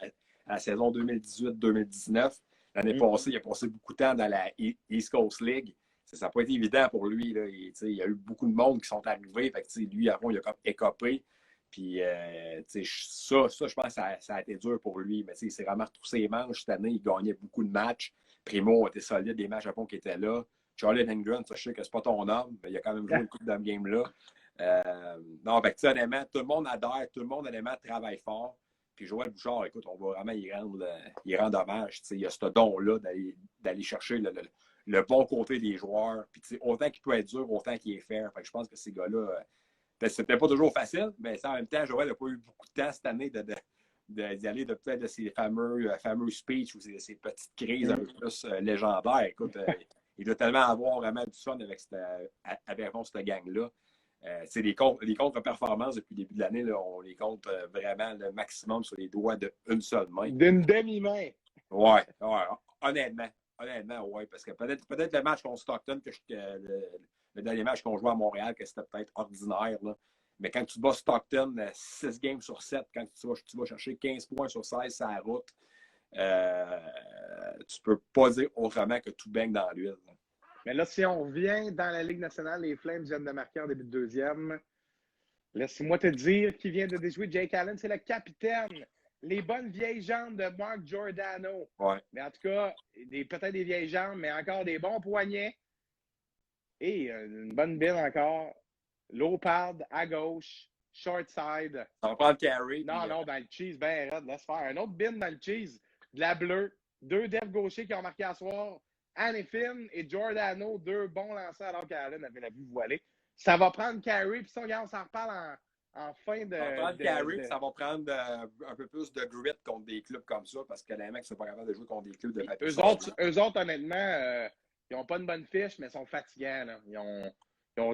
la saison 2018-2019. L'année passée, il a passé beaucoup de temps dans la East Coast League. Ça n'a pas été évident pour lui. Là. Il y a eu beaucoup de monde qui sont arrivés. Fait que, lui, avant, il a comme écopé. Puis, ça, je pense que ça a été dur pour lui. Mais il s'est vraiment retroussé les manches cette année. Il gagnait beaucoup de matchs. Primo était solide, des matchs Japon qui étaient là. Charlie Lindgren, je sais que c'est pas ton homme, mais il a quand même joué une coupe dans le game-là. Non, fait que, honnêtement, tout le monde adhère, tout le monde, honnêtement, travaille fort. Puis Joël Bouchard, écoute, on va vraiment y rendre hommage. Il y a ce don-là d'aller chercher le bon côté des joueurs. Puis autant qu'il peut être dur, autant qu'il est fair. Fait que je pense que ces gars-là, c'était pas toujours facile, mais en même temps, Joël n'a pas eu beaucoup de temps cette année d'y aller de peut-être de ces fameux speeches ou ces petites crises un peu plus légendaires. Écoute, il doit tellement avoir vraiment du fun avec cette gang-là. Les contre-performances depuis le début de l'année, là, on les compte vraiment le maximum sur les doigts d'une seule main. D'une demi-main. Ouais, honnêtement, ouais. Parce que peut-être le match contre Stockton, le dernier match qu'on jouait à Montréal, que c'était peut-être ordinaire. Là. Mais quand tu bats Stockton 6 games sur 7, quand tu vas chercher 15 points sur 16 sur la route, tu peux pas dire autrement que tout baigne dans l'huile. Mais là, si on revient dans la Ligue nationale, les Flames viennent de marquer en début de deuxième. Laisse-moi te dire qui vient de déjouer Jake Allen, c'est le capitaine. Les bonnes vieilles jambes de Mark Giordano. Ouais. Mais en tout cas, peut-être des vieilles jambes, mais encore des bons poignets. Et une bonne bille encore. Low pad à gauche, short side. Ça va prendre carry. Non, dans le cheese, ben raide, laisse faire. Un autre bin dans le cheese, de la bleue. 2 devs gauchers qui ont marqué à soir. Anifin et Giordano, 2 bons lanceurs alors qu'Allen avait la vue voilée. Ça va prendre carry, puis ça, regarde, on s'en reparle en fin de. Ça va prendre carry, ça va prendre un peu plus de grit contre des clubs comme ça, parce que les mecs ne sont pas capables de jouer contre des clubs de papier. Eux autres, honnêtement, ils n'ont pas une bonne fiche, mais ils sont fatigants. Là. Ils ont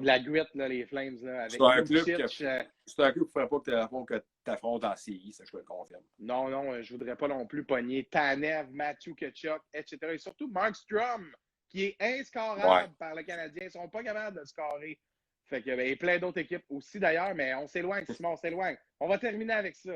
de la grit, là, les Flames. Là, avec c'est un club qui ne ferait pas que tu affrontes en série, ça je te le confirme. Non, je ne voudrais pas non plus pogner Tanev, Matthew Tkachuk, etc. Et surtout Mark Strom, qui est inscorable par le Canadien. Ils ne sont pas capables de scorer. Fait que, et plein d'autres équipes aussi d'ailleurs, mais on s'éloigne, Simon, on s'éloigne. On va terminer avec ça.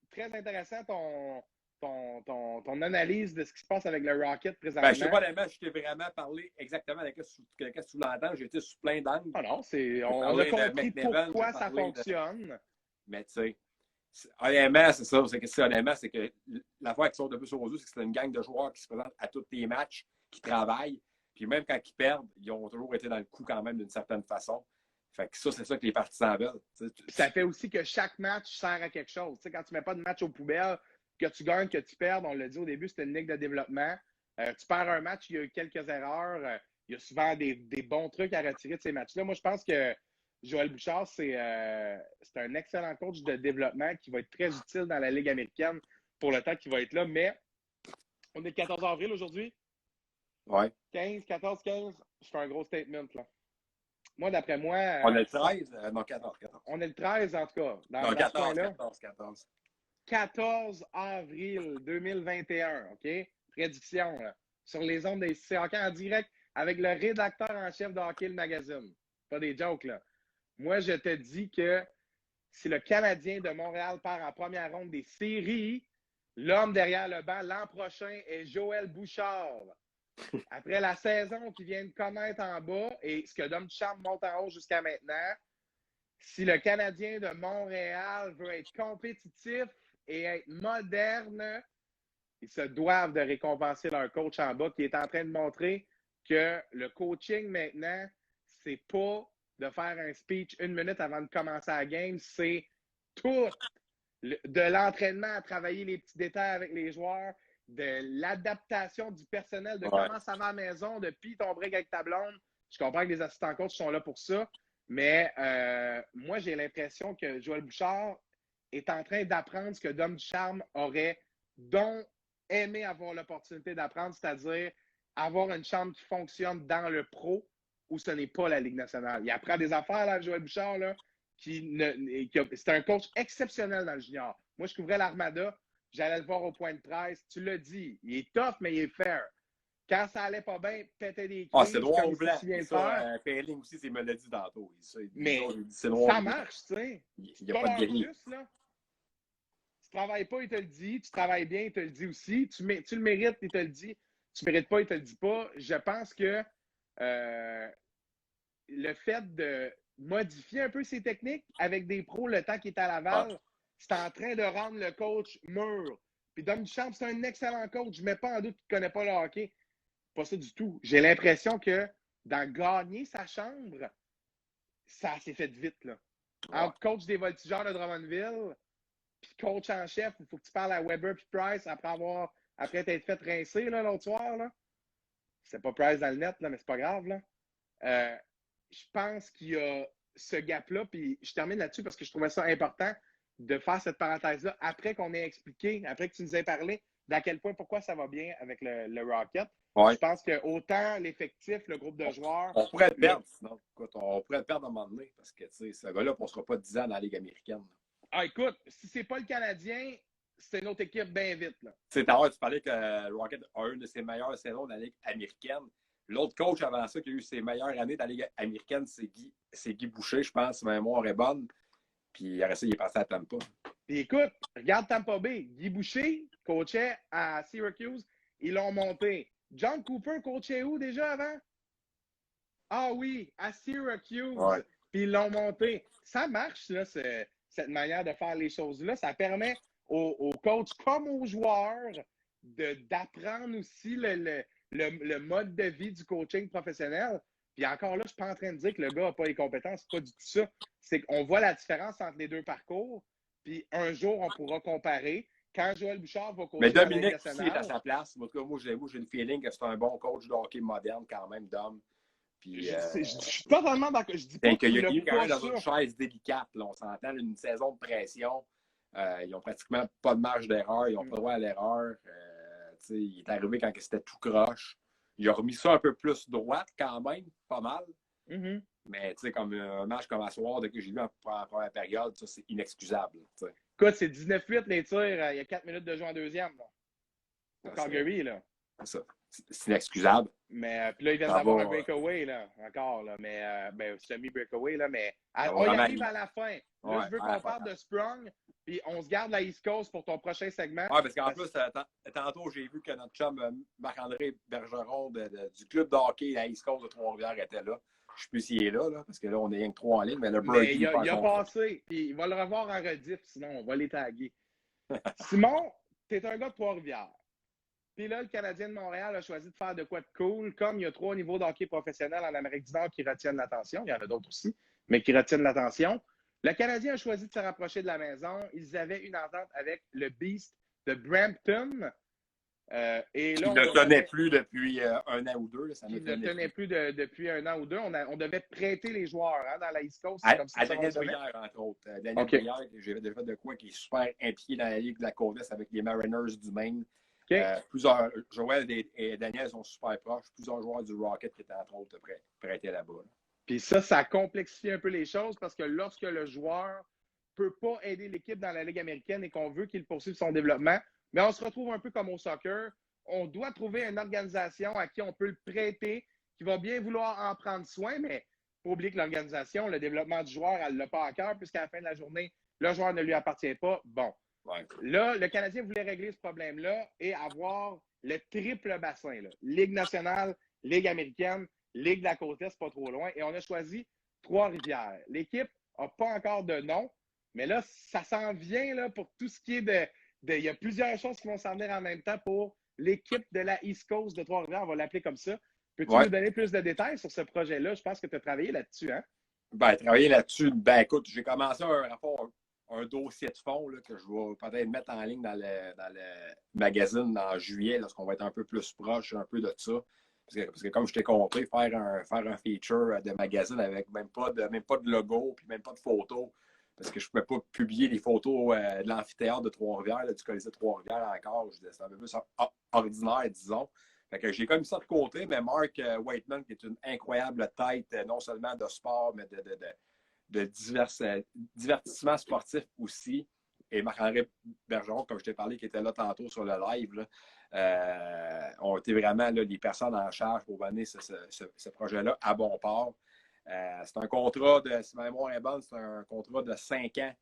Très intéressant ton analyse de ce qui se passe avec le Rocket présentement. Je ne sais pas, je t'ai vraiment parlé exactement de ce que tu l'entends. J'étais sous plein d'angles. Ah non, on a compris pourquoi ça fonctionne. Mais tu sais, honnêtement, c'est ça. Honnêtement, c'est que l'affaire qui sort de plus aux yeux, c'est que c'est une gang de joueurs qui se présentent à tous les matchs, qui travaillent. Puis même quand ils perdent, ils ont toujours été dans le coup quand même d'une certaine façon. Fait que ça, c'est ça que les partisans veulent. Ça fait aussi que chaque match sert à quelque chose. T'sais, quand tu ne mets pas de match aux poubelles, que tu gagnes, que tu perds, on l'a dit au début, c'était une ligue de développement. Tu perds un match, il y a eu quelques erreurs. Il y a souvent des bons trucs à retirer de ces matchs-là. Moi, je pense que Joël Bouchard, c'est un excellent coach de développement qui va être très utile dans la Ligue américaine pour le temps qu'il va être là. Mais on est le 14 avril aujourd'hui. Ouais. 14, 15, je fais un gros statement, là. Moi, d'après moi... on est le 13? Non, 14. On est le 13, en tout cas. Non, 14. 14 avril 2021, OK? Prédiction, là. Sur les ondes des CHOC en direct avec le rédacteur en chef de Hockey le Magazine. Pas des jokes, là. Moi, je te dis que si le Canadien de Montréal part en première ronde des séries, l'homme derrière le banc l'an prochain est Joël Bouchard. Après la saison qui vient de connaître en bas et ce que Dom Ducharme monte en haut jusqu'à maintenant, si le Canadien de Montréal veut être compétitif et être moderne, ils se doivent de récompenser leur coach en bas qui est en train de montrer que le coaching maintenant, c'est pas de faire un speech 1 minute avant de commencer la game, c'est tout. De l'entraînement à travailler les petits détails avec les joueurs, de l'adaptation du personnel, de comment ça va à la maison, de piller ton break avec ta blonde. Je comprends que les assistants coachs sont là pour ça, mais moi, j'ai l'impression que Joël Bouchard est en train d'apprendre ce que Dom Ducharme aurait donc aimé avoir l'opportunité d'apprendre, c'est-à-dire avoir une chambre qui fonctionne dans le pro où ce n'est pas la Ligue nationale. Il apprend des affaires, là, Joël Bouchard, là, c'est un coach exceptionnel dans le junior. Moi, je couvrais l'Armada, j'allais le voir au point de presse. Tu l'as dit, il est tough, mais il est fair. Quand ça allait pas bien, pétait des Ah, crises, c'est noir comme ou blanc. il vient le Ça, faire. Payling aussi, c'est me l'a dit tantôt. Mais c'est noir ça ou blanc. marche, tu sais. Il n'y a pas de gris. Plus, là. Tu travailles pas, il te le dit. Tu travailles bien, il te le dit aussi. Tu le mérites, il te le dit. Tu ne mérites pas, il te le dit pas. Je pense que le fait de modifier un peu ses techniques avec des pros le temps qu'il est à Laval, c'est en train de rendre le coach mûr. Puis Dom Duchamp, c'est un excellent coach. Je ne mets pas en doute qu'il ne connaît pas le hockey. Pas ça du tout. J'ai l'impression que dans gagner sa chambre, ça s'est fait vite, là. Entre coach des voltigeurs de Drummondville, puis coach en chef, il faut que tu parles à Weber puis Price après t'être fait rincer là, l'autre soir. Là. C'est pas Price dans le net, là, mais c'est pas grave. Là. Je pense qu'il y a ce gap-là, puis je termine là-dessus parce que je trouvais ça important de faire cette parenthèse-là après qu'on ait expliqué, après que tu nous aies parlé d'à quel point, pourquoi ça va bien avec le Rocket. Ouais. Je pense que autant l'effectif, le groupe de joueurs... On pourrait le perdre, sinon. Écoute, on pourrait le perdre à un moment donné, parce que ce gars-là, on ne sera pas 10 ans dans la Ligue américaine. Ah, écoute, si c'est pas le Canadien, c'est une autre équipe bien vite. Là. Tu sais, tu parlais que le Rocket a une de ses meilleures saisons dans la Ligue américaine. L'autre coach avant ça qui a eu ses meilleures années dans la Ligue américaine, c'est Guy Boucher, je pense, si ma mémoire est bonne. Puis après ça, il est passé à Tampa. Puis écoute, regarde Tampa Bay. Guy Boucher coachait à Syracuse. Ils l'ont monté. John Cooper coachait où déjà avant? Ah oui, à Syracuse. Ouais. Puis ils l'ont monté. Ça marche, là, cette manière de faire les choses-là. Ça permet aux coachs comme aux joueurs d'apprendre aussi le mode de vie du coaching professionnel. Puis encore là, je ne suis pas en train de dire que le gars n'a pas les compétences. C'est pas du tout ça. C'est qu'on voit la différence entre les deux parcours. Puis un jour, on pourra comparer. Quand Joël Bouchard va coacher. Mais Dominique aussi est à sa place. Moi, j'ai le feeling que c'est un bon coach de hockey moderne quand même, Dom. Puis, je suis totalement d'accord. Je dis pas qu'il qu'il est quand même dans ça. une chaise délicate. Là, on s'entend, une saison de pression. Ils n'ont pratiquement pas de marge d'erreur. Ils n'ont pas droit à l'erreur. Il est arrivé quand c'était tout croche. Il a remis ça un peu plus droite quand même, pas mal. Mm-hmm. Mais comme un match comme à soir, dès que j'ai vu en première période, ça, c'est inexcusable. T'sais. Écoute, c'est 19-8 les tirs. Il y a 4 minutes de jeu en deuxième. Là. Pour Calgary, là. C'est inexcusable. Mais puis là, ils viennent d'avoir un breakaway, là, encore, là. Mais semi-breakaway, là. Mais on y arrive à la fin. Là, je veux qu'on parle de Sprung, puis on se garde la East Coast pour ton prochain segment. Oui, parce qu'en plus, tantôt, j'ai vu que notre chum Marc-André Bergeron du club de hockey à East Coast de Trois-Rivières était là. Je ne sais plus s'il est là, parce que là, on est rien que 3 en ligne, mais le Birdie, il a passé, puis il va le revoir en rediff, sinon on va les taguer. Simon, tu es un gars de Trois-Rivières. Puis là, le Canadien de Montréal a choisi de faire de quoi de cool, comme il y a 3 niveaux de hockey professionnel en Amérique du Nord qui retiennent l'attention. Il y en a d'autres aussi, mais qui retiennent l'attention. Le Canadien a choisi de se rapprocher de la maison. Ils avaient une entente avec le Beast de Brampton. Et là, il ne tenait plus depuis un an ou deux. Là, il ne tenait plus depuis un an ou deux. On devait prêter les joueurs dans la East Coast. À Daniel Brière, entre autres. Daniel Brière, j'ai déjà fait de quoi qui est super impliqué dans la Ligue de la Côte-Est avec les Mariners du Maine. Plusieurs, Joël et Daniel sont super proches. Plusieurs joueurs du Rocket qui étaient entre autres prêtés là-bas. Là. Puis ça complexifie un peu les choses parce que lorsque le joueur ne peut pas aider l'équipe dans la Ligue américaine et qu'on veut qu'il poursuive son développement, mais on se retrouve un peu comme au soccer. On doit trouver une organisation à qui on peut le prêter, qui va bien vouloir en prendre soin, mais il ne faut pas oublier que l'organisation, le développement du joueur, elle ne l'a pas à cœur, puisqu'à la fin de la journée, le joueur ne lui appartient pas. Bon. Ouais. Là, le Canadien voulait régler ce problème-là et avoir le triple bassin. Là. Ligue nationale, Ligue américaine, Ligue de la Côte-Est, pas trop loin. Et on a choisi Trois-Rivières. L'équipe n'a pas encore de nom, mais là, ça s'en vient là, pour tout ce qui est il y a plusieurs choses qui vont s'en venir en même temps pour l'équipe de la East Coast de Trois-Rivières. On va l'appeler comme ça. Peux-tu nous donner plus de détails sur ce projet-là? Je pense que tu as travaillé là-dessus, hein? Travailler là-dessus, écoute, j'ai commencé un dossier de fond là, que je vais peut-être mettre en ligne dans le magazine en juillet, lorsqu'on va être un peu plus proche un peu de ça. Parce que comme je t'ai compris, faire un feature de magazine avec même pas de logo puis même pas de photos, parce que je ne pouvais pas publier les photos de l'amphithéâtre de Trois-Rivières, du Colisée de Trois-Rivières encore. C'est un peu plus ordinaire, disons. Fait que j'ai comme ça de côté, mais Mark Waitman, qui est une incroyable tête, non seulement de sport, mais divertissement sportif aussi. Et Marc-André Bergeron, comme je t'ai parlé, qui était là tantôt sur le live, là, ont été vraiment là, les personnes en charge pour mener ce projet-là à bon port. C'est un contrat de, si ma mémoire est bonne, c'est un contrat de 5 ans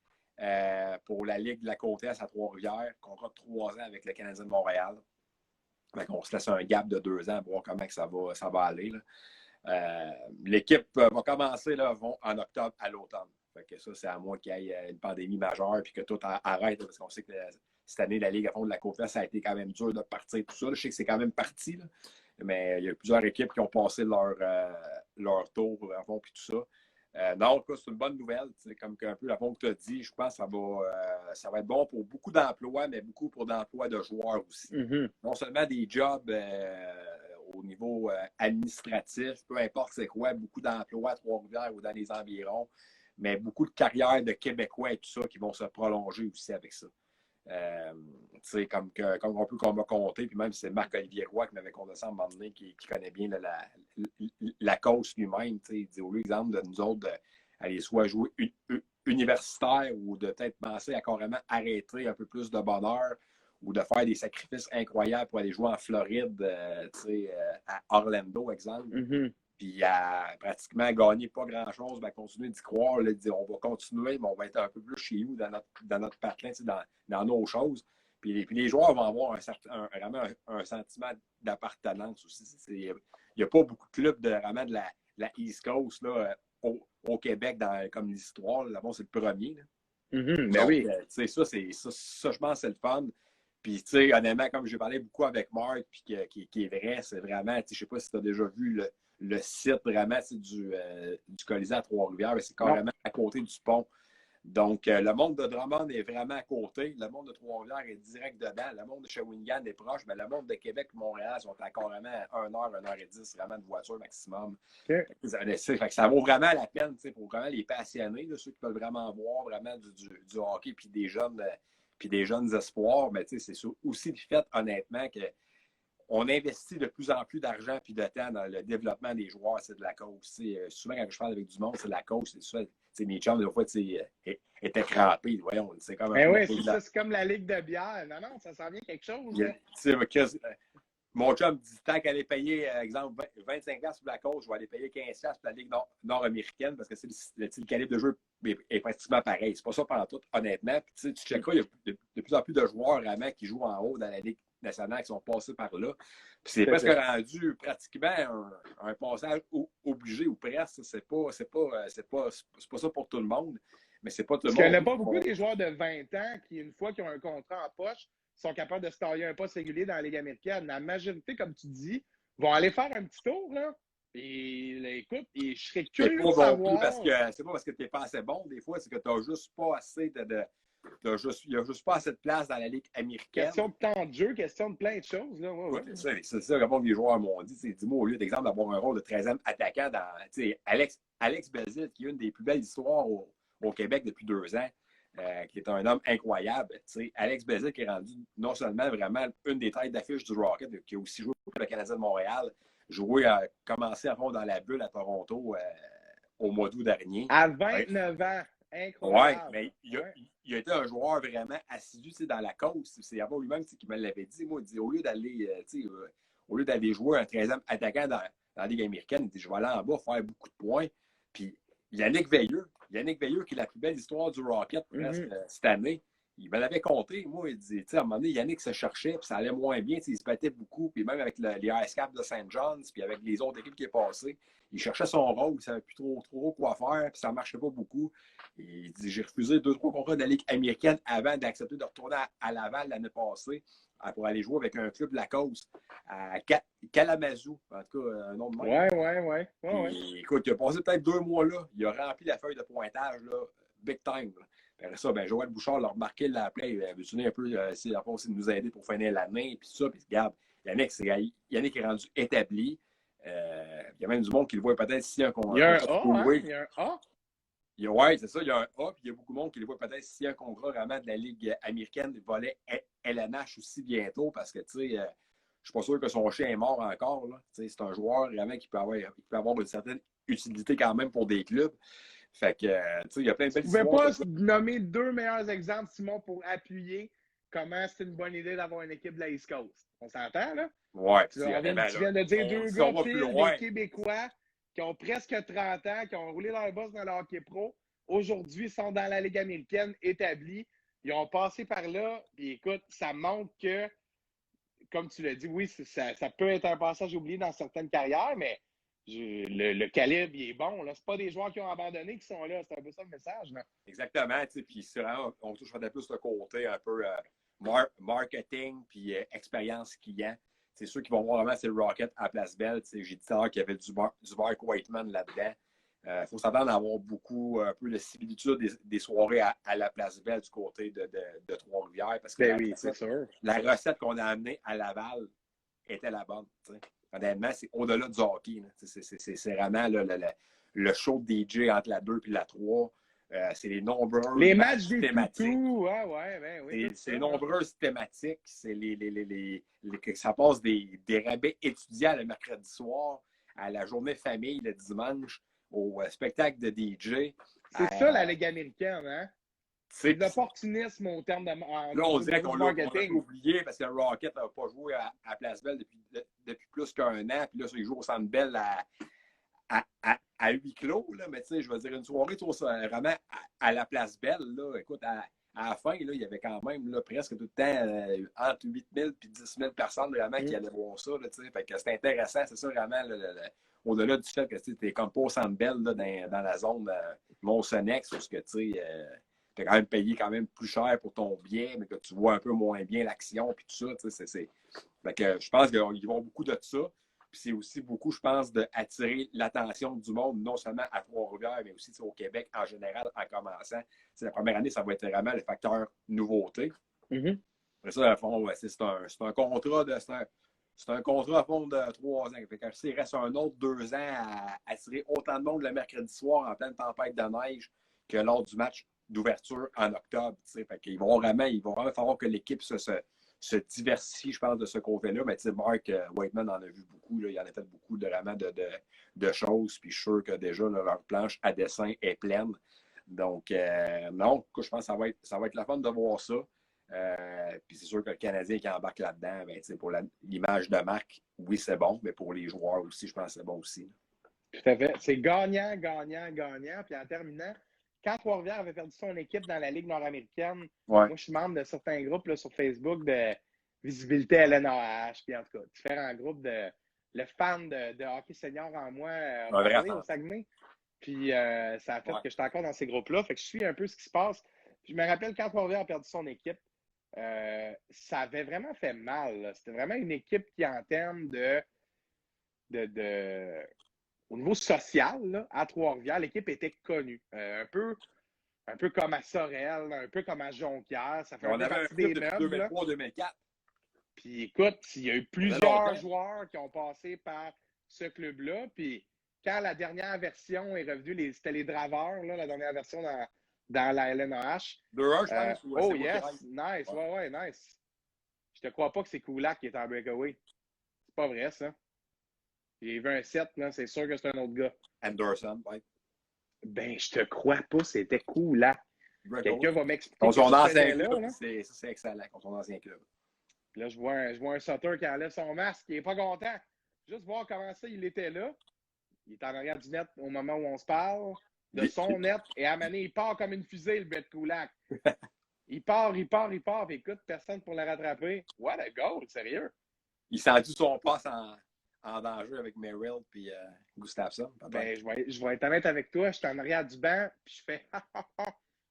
pour la Ligue de la Côte-Est à Trois-Rivières, contrat de 3 ans avec le Canadien de Montréal. Donc, on se laisse un gap de 2 ans pour voir comment que ça va aller. L'équipe va commencer en octobre à l'automne. Fait que ça, c'est à moins qu'il y ait une pandémie majeure et que tout arrête, parce qu'on sait que cette année, la Ligue à fond de la Côte-Est, ça a été quand même dur de partir tout ça. Je sais que c'est quand même parti, là, mais il y a plusieurs équipes qui ont passé leur tour à fond et tout ça. Donc, c'est une bonne nouvelle. Comme un peu la que tu as dit, je pense que ça va être bon pour beaucoup d'emplois, mais beaucoup pour d'emplois de joueurs aussi. Mm-hmm. Non seulement des jobs au niveau administratif, peu importe c'est quoi, beaucoup d'emplois à Trois-Rivières ou dans les environs, mais beaucoup de carrières de Québécois et tout ça qui vont se prolonger aussi avec ça. Comme on m'a compté, puis même c'est Marc-Olivier Roy qui m'avait compté ça à un moment donné, qui connaît bien la cause lui-même. Il dit, au lieu, exemple, de nous autres d'aller soit jouer universitaire ou de peut-être penser à carrément arrêter un peu plus de bonheur ou de faire des sacrifices incroyables pour aller jouer en Floride, à Orlando, exemple. Mm-hmm. Puis à pratiquement gagner pas grand-chose, ben, continuer d'y croire, là, de dire on va continuer, mais on va être un peu plus chez nous dans notre patelin, dans nos choses. Puis les joueurs vont avoir vraiment un sentiment d'appartenance aussi. Il n'y a pas beaucoup de clubs vraiment de la East Coast là, au Québec comme l'histoire. Là-bas, c'est le premier. Là. Mm-hmm. Donc, oui. ça, je pense, c'est le fun. Puis, tu sais, honnêtement, comme j'ai parlé beaucoup avec Marc, puis qui est vrai, c'est vraiment, je ne sais pas si tu as déjà vu le site vraiment du Colisée à Trois-Rivières, c'est carrément à côté du pont. Donc, le monde de Drummond est vraiment à côté. Le monde de Trois-Rivières est direct dedans. Le monde de Shawinigan est proche, mais le monde de Québec et Montréal sont à carrément 1h10 vraiment de voiture maximum. Okay. Fait que ça vaut vraiment la peine pour vraiment les passionnés, là, ceux qui veulent vraiment voir vraiment du hockey puis des jeunes espoirs. Mais c'est aussi le fait, honnêtement, que on investit de plus en plus d'argent et de temps dans le développement des joueurs, c'est de la cause. Souvent, quand je parle avec du monde, c'est de la cause. C'est ça. Mes chums, des fois, étaient crampés. Voyons, c'est comme c'est comme la Ligue de bière. Non, ça s'en vient quelque chose. Mon chum dit tant qu'elle est payée, exemple, 25$ pour la cause, je vais aller payer 15$ pour la Ligue nord-américaine parce que le calibre de jeu est pratiquement pareil. C'est pas ça pendant tout, honnêtement. Puis, tu checkeras, il y a de plus en plus de joueurs vraiment qui jouent en haut dans la Ligue nationale qui sont passés par là. Puis c'est presque rendu pratiquement un passage obligé ou presque. C'est pas ça pour tout le monde. Mais c'est pas tout le monde. Parce qu'il n'y en a pas beaucoup des joueurs de 20 ans qui, une fois qu'ils ont un contrat en poche, sont capables de se tailler un poste régulier dans la Ligue américaine. La majorité, comme tu dis, vont aller faire un petit tour, là. Et écoute, je serais curieux de savoir. C'est pas parce que tu n'es pas assez bon, des fois, c'est que tu n'as juste pas assez il n'y a juste pas assez de place dans la Ligue américaine. Question de temps de jeu, question de plein de choses. Là. Ouais. C'est ça que les joueurs m'ont dit. Dis-moi, au lieu d'exemple d'avoir un rôle de 13e attaquant dans Alex Belzile, qui est une des plus belles histoires au Québec depuis 2 ans, qui est un homme incroyable. Alex Belzile qui est rendu non seulement vraiment une des têtes d'affiche du Rocket, qui a aussi joué pour le Canadien de Montréal, commencé à fond dans la bulle à Toronto au mois d'août dernier. À 29 ans. Incroyable. Oui, mais il a été un joueur vraiment assidu dans la cause. C'est avant lui-même qui me l'avait dit. Moi, il dit, au lieu d'aller jouer un 13e attaquant dans la Ligue américaine, il dit, je vais aller en bas faire beaucoup de points. Puis Yannick Veilleux, qui est la plus belle histoire du Rocket presque cette année, il me l'avait compté. Moi, il dit, à un moment donné, Yannick se cherchait, puis ça allait moins bien. Il se battait beaucoup, puis même avec les Ice Caps de St. John's, puis avec les autres équipes qui est passées, il cherchait son rôle, il ne savait plus trop quoi faire, puis ça ne marchait pas beaucoup. Il dit, j'ai refusé 2-3 contrats de la Ligue américaine avant d'accepter de retourner à Laval l'année passée pour aller jouer avec un club Lacoste à Kalamazoo, en tout cas, un nom de même. Ouais. Écoute, il a passé peut-être 2 mois là, il a rempli la feuille de pointage, là, big time. Là. Après ça, Joël Bouchard l'a remarqué, l'a appelé, il veut venir un peu essayer de nous aider pour finir l'année, puis tout ça, puis regarde, Yannick est rendu établi. Il y a même du monde qui le voit peut-être s'il y a un contrat. Il y a un A. Oui, c'est ça, il y a un A, puis il y a beaucoup de monde qui le voit peut-être s'il y a un contrat vraiment de la Ligue américaine, du volet LNH aussi bientôt, parce que, tu sais, je ne suis pas sûr que son chien est mort encore. Là. C'est un joueur vraiment qui peut avoir une certaine utilité quand même pour des clubs. Fait que, tu sais, il y a plein de Tu belles ne pouvais histoires. pas nommer deux meilleurs exemples, Simon, pour appuyer comment c'est une bonne idée d'avoir une équipe de la East Coast. On s'entend, là? Ouais, Tu viens de dire deux si gars on va plus pile, loin. des Québécois qui ont presque 30 ans, qui ont roulé leur boss dans le hockey pro. Aujourd'hui, sont dans la Ligue américaine établie. Ils ont passé par là. Puis écoute, ça montre que, comme tu l'as dit, oui, ça peut être un passage oublié dans certaines carrières, mais le calibre, il est bon. Ce pas des joueurs qui ont abandonné qui sont là. C'est un peu ça le message. Là. Exactement. Puis c'est vraiment, on touche peut-être plus le côté un peu marketing puis expérience client. C'est sûr qu'ils vont voir vraiment c'est le Rocket à Place Belle. J'ai dit tout à l'heure qu'il y avait du Mark Whiteman là-dedans. Il faut s'attendre à avoir beaucoup, un peu de similitude des soirées à la Place Belle du côté de Trois-Rivières. Parce que c'est sûr. La recette qu'on a amenée à Laval était la bonne. T'sais. Honnêtement, c'est au-delà du hockey. C'est vraiment le show de DJ entre la 2 et la 3. C'est les nombreux les matchs des thématiques. Oui, c'est les nombreuses thématiques. C'est que ça passe des rabais étudiants le mercredi soir à la journée famille le dimanche, au spectacle de DJ. C'est ça la Ligue américaine, hein? C'est de l'opportunisme au terme de là, on dirait qu'on l'a oublié parce que le Rocket n'a pas joué à Place Belle depuis plus qu'un an. Puis là, il joue au Centre Bell à huis clos. Là. Mais tu sais, je veux dire, une soirée vraiment à la Place Belle. Là. Écoute, à la fin, là, il y avait quand même là, presque tout le temps entre 8 000 et 10 000 personnes vraiment qui allaient voir ça. Là, fait que c'est intéressant. C'est ça vraiment au-delà du fait que tu n'es comme pas au Centre Bell là, dans la zone Mont-Sonex parce que tu sais. Tu as quand même payé quand même plus cher pour ton billet, mais que tu vois un peu moins bien l'action puis tout ça. Fait que je pense qu'ils vont beaucoup de ça. Puis c'est aussi beaucoup, je pense, d'attirer l'attention du monde, non seulement à Trois-Rivières, mais aussi au Québec en général, en commençant. La première année, ça va être vraiment le facteur nouveauté. Mm-hmm. Après ça, à fond, c'est un contrat c'est un contrat à fond de 3 ans. Fait que s'il reste un autre 2 ans à attirer autant de monde le mercredi soir en pleine tempête de neige que lors du match d'ouverture en octobre. Fait qu'il va vraiment falloir que l'équipe se diversifie, je pense, de ce côté-là. Mais Mark Whiteman en a vu beaucoup. Là, il en a fait beaucoup vraiment de choses. Puis je suis sûr que déjà, là, leur planche à dessin est pleine. Donc, non, je pense que ça va être la fun de voir ça. Puis c'est sûr que le Canadien qui embarque là-dedans, ben, pour l'image de marque, oui, c'est bon. Mais pour les joueurs aussi, je pense que c'est bon aussi. Là. Tout à fait. C'est gagnant, gagnant, gagnant. Puis en terminant, quand Trois-Rivières avait perdu son équipe dans la Ligue nord-américaine, moi, je suis membre de certains groupes là, sur Facebook de visibilité LNAH, puis en tout cas, différents groupes de le fan de hockey senior en moi au Saguenay. Puis ça a fait que j'étais encore dans ces groupes-là. Fait que je suis un peu ce qui se passe. Puis je me rappelle quand Trois-Rivières a perdu son équipe, ça avait vraiment fait mal. Là. C'était vraiment une équipe qui, en termes au niveau social, là, à Trois-Rivières, l'équipe était connue. Un peu comme à Sorel, un peu comme à Jonquière. Ça fait on avait partie des meubles. 2003-2004. Puis écoute, il y a eu plusieurs joueurs qui ont passé par ce club-là. Puis quand la dernière version est revenue, c'était les Draveurs, là, la dernière version dans la LNAH. 2-1, je pense. Oh yes, nice, ouais, nice. Je te crois pas que c'est Kulak qui est en breakaway. C'est pas vrai, ça. J'ai vu un 7, là, c'est sûr que c'est un autre gars. Anderson, ouais. Ben, je te crois pas, c'était cool, là. Quelqu'un va m'expliquer. Contre son ancien club, c'est excellent, contre son ancien club. Puis là, je vois un Sutter qui enlève son masque, il est pas content. Juste voir comment ça, il était là. Il est en arrière du net au moment où on se parle, de son net, et à Mané, il part comme une fusée, le Brett Kulak. Il part, puis écoute, personne pour le rattraper. What a goal, sérieux. Il sent-tu son passe en danger avec Merrill puis Gustafsson? Ben, je vais être honnête avec toi. Je suis en arrière du banc, puis je fais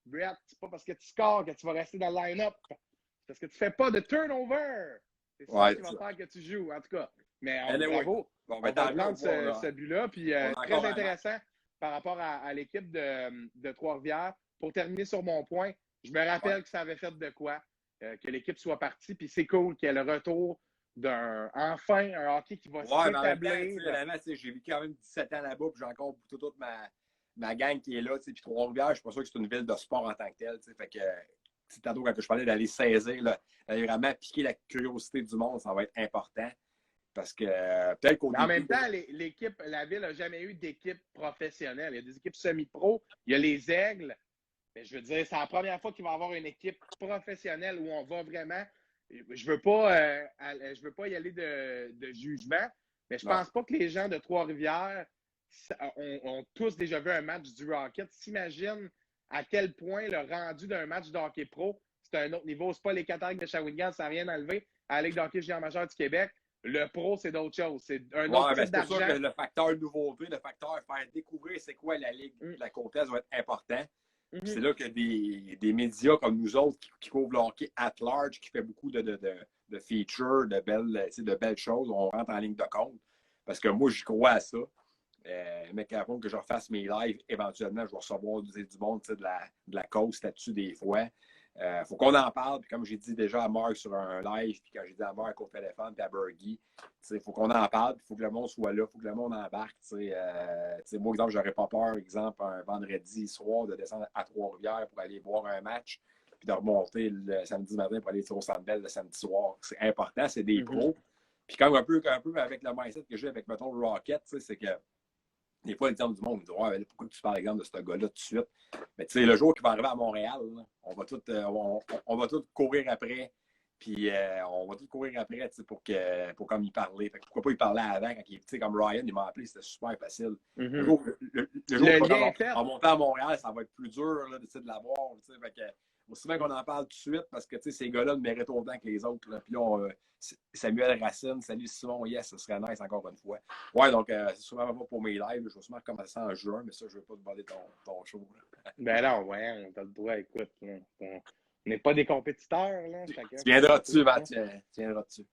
Brett, c'est pas parce que tu scores que tu vas rester dans le line-up. C'est parce que tu fais pas de turnover. C'est ça qui va faire que tu joues, en tout cas. Mais bravo. On va prendre ce but-là. Puis très intéressant par rapport à l'équipe de Trois-Rivières. Pour terminer sur mon point, je me rappelle que ça avait fait de quoi que l'équipe soit partie. Puis c'est cool qu'il y ait le retour enfin un hockey qui va s'établir. J'ai vécu quand même 17 ans là-bas, puis j'ai encore toute ma gang qui est là. Puis Trois-Rivières, je suis pas sûr que c'est une ville de sport en tant que telle. Fait que tantôt, quand je parlais d'aller saisir, d'aller vraiment piquer la curiosité du monde, ça va être important. Parce que peut-être qu'au Mais en début. même temps, l'équipe, la Ville n'a jamais eu d'équipe professionnelle. Il y a des équipes semi-pro, il y a les Aigles. Mais je veux dire, c'est la première fois qu'il va y avoir une équipe professionnelle où on va vraiment. Je veux pas y aller de jugement, mais je Non. pense pas que les gens de Trois-Rivières ont tous déjà vu un match du Rocket. S'imagine à quel point le rendu d'un match de hockey pro, c'est un autre niveau. C'est pas les Cataractes de Shawinigan, ça n'a rien enlevé à la Ligue de hockey junior majeur du Québec. Le pro, c'est d'autres choses. C'est un autre Ouais, mais type c'est pour ça d'argent. que le facteur nouveauté, le facteur faire découvrir c'est quoi la Ligue de la Côte-Est va être important. C'est là que des médias comme nous autres qui couvrent le hockey at large, qui fait beaucoup de features, de belles choses, on rentre en ligne de compte. Parce que moi, j'y crois à ça. Mais qu'avant que je refasse mes lives, éventuellement, je vais recevoir du monde de la coast là-dessus des fois. Faut qu'on en parle. Puis comme j'ai dit déjà à Marc sur un live, puis quand j'ai dit à Marc au téléphone, puis à Bergie, il faut qu'on en parle, il faut que le monde soit là, il faut que le monde embarque. Moi, exemple, j'aurais pas peur, exemple, un vendredi soir, de descendre à Trois-Rivières pour aller voir un match, puis de remonter le samedi matin pour aller au Centre Bell le samedi soir. C'est important, c'est des pros. Puis comme un peu avec le mindset que j'ai avec, mettons, le Rocket, c'est que des fois, les gens du monde me disent ouais, pourquoi tu parles, exemple, de ce gars-là tout de suite? Mais tu sais, le jour qu'il va arriver à Montréal, là, on va tout courir après. Puis on va tout courir après pour comme y parler. Fait que pourquoi pas y parler avant quand il est comme Ryan, il m'a appelé, c'était super facile. Le jour qu'il va monter à Montréal, ça va être plus dur là, de l'avoir. Fait que aussi bien qu'on en parle tout de suite parce que ces gars-là ne méritent autant que les autres. Là. Puis là, Samuel Racine, salut Simon, yes, ce serait nice encore une fois. Ouais, donc c'est souvent pas pour mes lives. Je vais sûrement recommencer en juin, mais ça, je ne veux pas te voler ton show. Là. Ben non, ouais, on a le droit, écoute. On n'est pas des compétiteurs. Là, tu viendras-tu, Mathieu. Tu viendras-tu.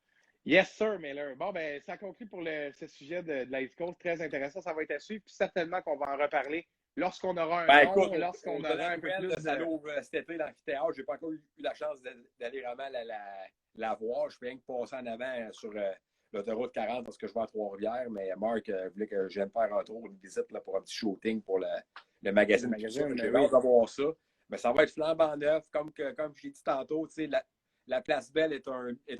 Yes, sir, Miller. Bon, ben, ça conclut pour ce sujet de la East Coast. Très intéressant. Ça va être à suivre. Puis certainement qu'on va en reparler lorsqu'on aura un nom, lorsqu'on aura un peu plus de... Ça l'ouvre cet été, l'amphithéâtre. Je n'ai pas encore eu la chance d'aller vraiment la voir. Je fais rien que passer en avant sur l'autoroute 40 parce que je vais à Trois-Rivières. Mais Marc voulait que je vienne faire un tour, une visite là, pour un petit shooting pour le magazine. J'ai hâte d'avoir ça. Mais ça va être flambant neuf. Comme je l'ai dit tantôt, la Place Belle est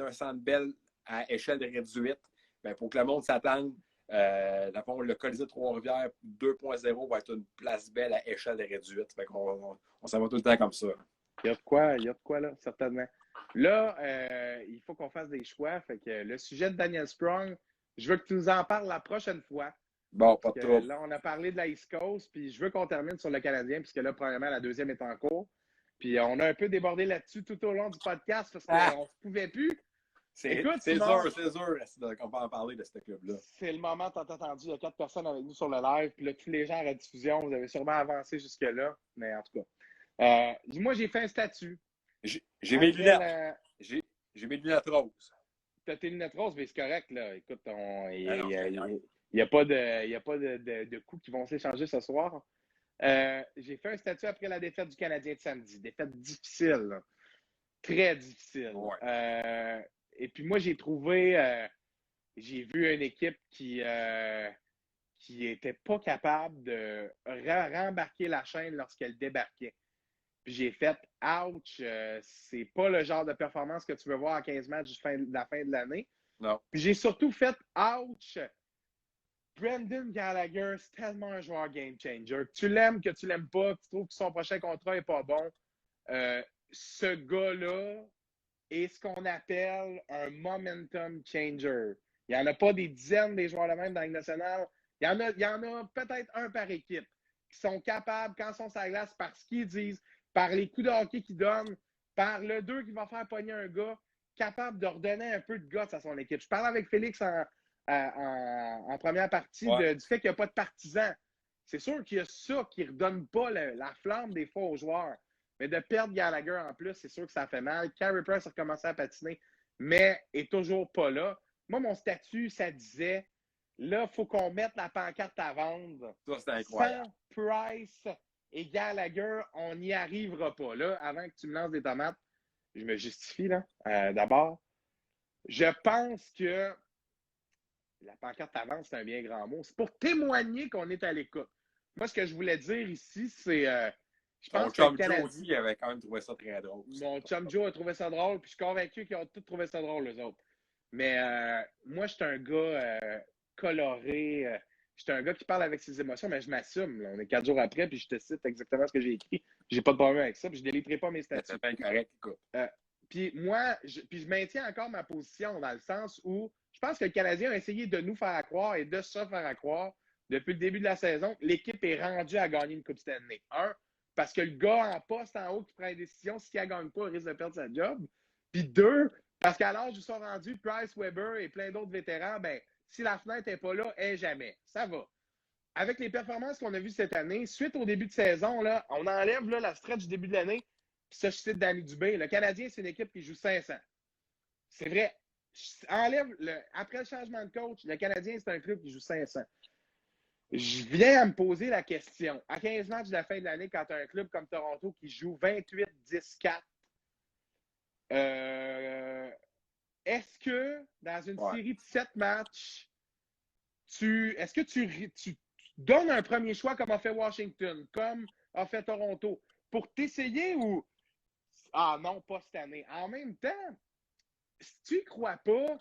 un centre Bell à échelle réduite. Bien, pour que le monde s'attende, le Colisée de Trois-Rivières 2.0 va être une Place Belle à échelle réduite. Fait qu'on s'en va tout le temps comme ça. Il y a de quoi là, certainement. Là, il faut qu'on fasse des choix. Fait que le sujet de Daniel Sprong, je veux que tu nous en parles la prochaine fois. Bon, pas de trouble. Là, on a parlé de la East Coast, puis je veux qu'on termine sur le Canadien, puisque là, probablement, la deuxième est en cours. Puis on a un peu débordé là-dessus tout au long du podcast parce qu'on ne pouvait plus. C'est sûr qu'on va en parler de ce club-là. C'est le moment tant attendu. Il y a 4 personnes avec nous sur le live. Puis là, tous les gens à la diffusion, vous avez sûrement avancé jusque-là. Mais en tout cas, moi, j'ai fait un statut. J'ai mes lunettes. J'ai mes lunettes roses. Tu as tes lunettes roses, mais c'est correct. Là. Écoute, il n'y a pas de coups qui vont s'échanger ce soir. J'ai fait un statut après la défaite du Canadien de samedi. Défaite difficile. Là. Très difficile. Ouais. Et puis moi, j'ai vu une équipe qui était pas capable de rembarquer la chaîne lorsqu'elle débarquait. Puis j'ai fait « ouch, c'est pas le genre de performance que tu veux voir à 15 matchs de la fin de l'année. » Non. Puis j'ai surtout fait « ouch, Brendan Gallagher, c'est tellement un joueur game changer. Tu l'aimes, que tu l'aimes pas, tu trouves que son prochain contrat est pas bon. Ce gars-là est ce qu'on appelle un momentum changer. Il n'y en a pas des dizaines des joueurs de même dans la Ligue nationale. Il y en a peut-être un par équipe qui sont capables, quand ils sont sur la glace, par ce qu'ils disent, par les coups de hockey qu'ils donnent, par le 2 qui va faire pogner un gars, capable de redonner un peu de guts à son équipe. Je parlais avec Félix en première partie du fait qu'il n'y a pas de partisans. C'est sûr qu'il y a ça qui ne redonne pas la flamme des fois aux joueurs. Mais de perdre Gallagher en plus, c'est sûr que ça fait mal. Carey Price a recommencé à patiner, mais est toujours pas là. Moi, mon statut, ça disait, là, il faut qu'on mette la pancarte à vendre. Ça, c'est incroyable. Sans Price et Gallagher, on n'y arrivera pas. Là, avant que tu me lances des tomates, je me justifie, là, d'abord. Je pense que la pancarte à vendre, c'est un bien grand mot. C'est pour témoigner qu'on est à l'écoute. Moi, ce que je voulais dire ici, c'est... je pense mon chum Joe aussi avait quand même trouvé ça très drôle. Mon chum Joe a trouvé ça drôle, puis je suis convaincu qu'ils ont tous trouvé ça drôle, eux autres. Mais moi, je suis un gars coloré. Je suis un gars qui parle avec ses émotions, mais je m'assume. Là. On est 4 jours après, puis je te cite exactement ce que j'ai écrit. J'ai pas de problème avec ça, puis je ne déliterai pas mes statuts. C'est bien correct, écoute. Puis moi, je maintiens encore ma position dans le sens où je pense que le Canadien a essayé de nous faire croire et de se faire croire depuis le début de la saison que l'équipe est rendue à gagner une Coupe Stanley. Un, parce que le gars en poste en haut qui prend les décisions, s'il ne gagne pas, il risque de perdre sa job. Puis deux, parce qu'à l'âge où sont rendus Price, Weber et plein d'autres vétérans, ben, si la fenêtre n'est pas là, elle jamais. Ça va. Avec les performances qu'on a vues cette année, suite au début de saison, là, on enlève là, la stretch du début de l'année. Puis ça, je cite Danny Dubé. Le Canadien, c'est une équipe qui joue 500. C'est vrai. Après le changement de coach, le Canadien, c'est un club qui joue 500. Je viens à me poser la question. À 15 matchs de la fin de l'année, quand tu as un club comme Toronto qui joue 28-10-4, est-ce que dans une série de 7 matchs, est-ce que tu donnes un premier choix comme a fait Washington, comme a fait Toronto, pour t'essayer ou ah non, pas cette année. En même temps, si tu y crois pas,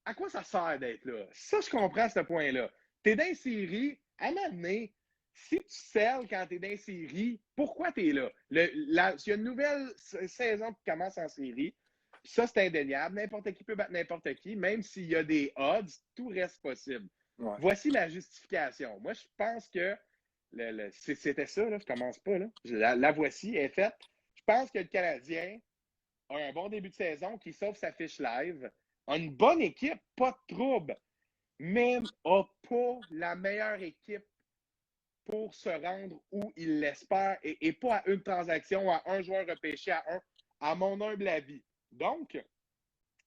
à quoi ça sert d'être là? Ça, je comprends ce point-là. T'es dans une série, à un moment donné, si tu selles quand t'es dans une série, pourquoi t'es là? Il y a une nouvelle saison qui commence en série. Ça, c'est indéniable. N'importe qui peut battre n'importe qui. Même s'il y a des odds, tout reste possible. Ouais. Voici la justification. Moi, je pense que c'était ça, là, je commence pas. Là. La voici, elle est faite. Je pense que le Canadien a un bon début de saison qui sauve sa fiche live, a une bonne équipe, pas de trouble, mais n'a pas la meilleure équipe pour se rendre où il l'espère et pas à une transaction, à un joueur repêché, à mon humble avis. Donc, je